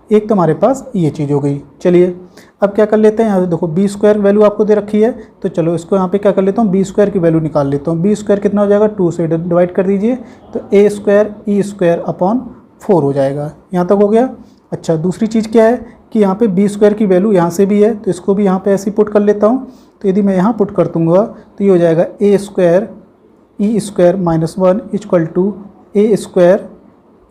एक तो हमारे पास ये चीज़ हो गई। चलिए अब क्या कर लेते हैं, यहाँ देखो बी स्क्वायर वैल्यू आपको दे रखी है, तो चलो इसको यहाँ पे क्या कर लेता हूँ, बी स्क्वायर की वैल्यू निकाल लेता हूँ। बी स्क्वायर कितना हो जाएगा, 2 से डिवाइड कर दीजिए, तो a square e square upon 4 हो जाएगा। यहाँ तक हो गया। अच्छा, दूसरी चीज़ क्या है कि यहाँ पे बी स्क्वायर की वैल्यू यहाँ से भी है, तो इसको भी यहाँ पे ऐसे ही पुट कर लेता हूँ। तो यदि मैं यहाँ पुट कर दूँगा तो ये हो जाएगा a square e square minus 1 equal to a square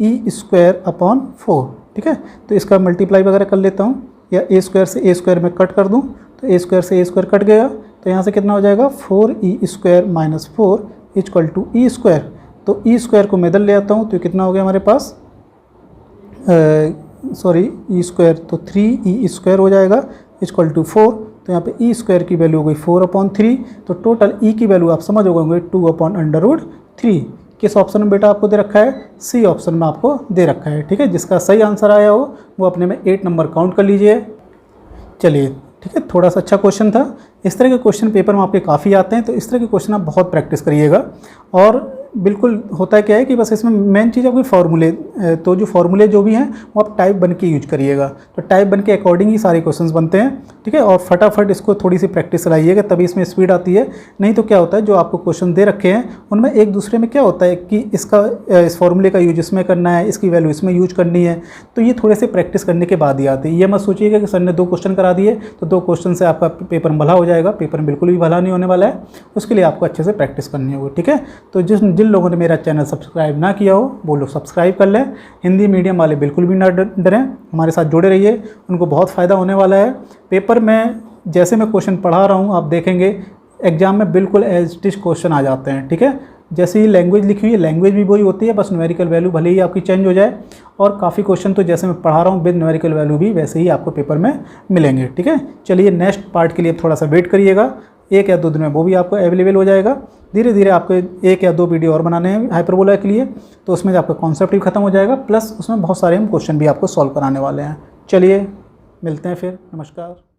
e square upon 4। ठीक है, तो इसका मल्टीप्लाई वगैरह कर लेता हूँ, या ए स्क्वायर से ए स्क्वायर में कट कर दूँ, तो ए स्क्वायर से ए स्क्वायर कट गया, तो यहाँ से कितना हो जाएगा, 4e square minus 4 equal to e square. तो ई स्क्वायर को मैं इधर ले आता हूँ, तो कितना हो गया हमारे पास, ई स्क्वायर, तो 3e स्क्वायर हो जाएगा इक्वल टू 4। तो यहाँ पे ई स्क्वायर की वैल्यू हो गई 4/3, तो टोटल ई की वैल्यू आप समझ हो गए 2/√3। किस ऑप्शन में बेटा आपको दे रखा है, सी ऑप्शन में आपको दे रखा है। ठीक है, जिसका सही आंसर आया हो वो अपने में 8 नंबर काउंट कर लीजिए। चलिए ठीक है, थोड़ा सा अच्छा क्वेश्चन था। इस तरह के क्वेश्चन पेपर में आपके काफ़ी आते हैं, तो इस तरह के क्वेश्चन आप बहुत प्रैक्टिस करिएगा। और बिल्कुल होता है क्या है कि बस इसमें मेन चीज़ आपके फार्मूले, तो जो फार्मूले जो भी हैं वो आप टाइप बन के यूज करिएगा, तो टाइप बन के अकॉर्डिंग ही सारे क्वेश्चंस बनते हैं। ठीक है, और फटाफट इसको थोड़ी सी प्रैक्टिस कराइएगा, तभी इसमें स्पीड आती है। नहीं तो क्या होता है, जो आपको क्वेश्चन दे रखे हैं उनमें एक दूसरे में क्या होता है कि इस फार्मूले का यूज इसमें करना है, इसकी वैल्यू इसमें यूज करनी है, तो ये थोड़े से प्रैक्टिस करने के बाद ही आती है। ये मत सोचिएगा कि सर ने 2 क्वेश्चन करा दिए तो 2 क्वेश्चन से आपका पेपर भला हो जाएगा। पेपर बिल्कुल भी भला नहीं होने वाला है, उसके लिए आपको अच्छे से प्रैक्टिस करनी होगी। ठीक है, तो जिन लोगों ने मेरा चैनल सब्सक्राइब ना किया हो वो लोग सब्सक्राइब कर लें। हिंदी मीडियम वाले बिल्कुल भी ना डरें, हमारे साथ जुड़े रहिए, उनको बहुत फ़ायदा होने वाला है। पेपर में जैसे मैं क्वेश्चन पढ़ा रहा हूँ आप देखेंगे एग्जाम में बिल्कुल एज इट इज क्वेश्चन आ जाते हैं। ठीक है, जैसे ही लैंग्वेज लिखी हुई है लैंग्वेज भी वही होती है, बस न्यूमेरिकल वैल्यू भले ही आपकी चेंज हो जाए, और काफ़ी क्वेश्चन तो जैसे मैं पढ़ा रहा हूँ विद न्यूमेरिकल वैल्यू भी वैसे ही आपको पेपर में मिलेंगे। ठीक है, चलिए नेक्स्ट पार्ट के लिए थोड़ा सा वेट करिएगा, 1 या 2 दिन में वो भी आपको अवेलेबल हो जाएगा। धीरे धीरे आपको 1 या 2 वीडियो और बनाने हैं हाइपरबोला के लिए, तो उसमें आपका कॉन्सेप्ट भी खत्म हो जाएगा, प्लस उसमें बहुत सारे हम क्वेश्चन भी आपको सॉल्व कराने वाले हैं। चलिए मिलते हैं फिर, नमस्कार।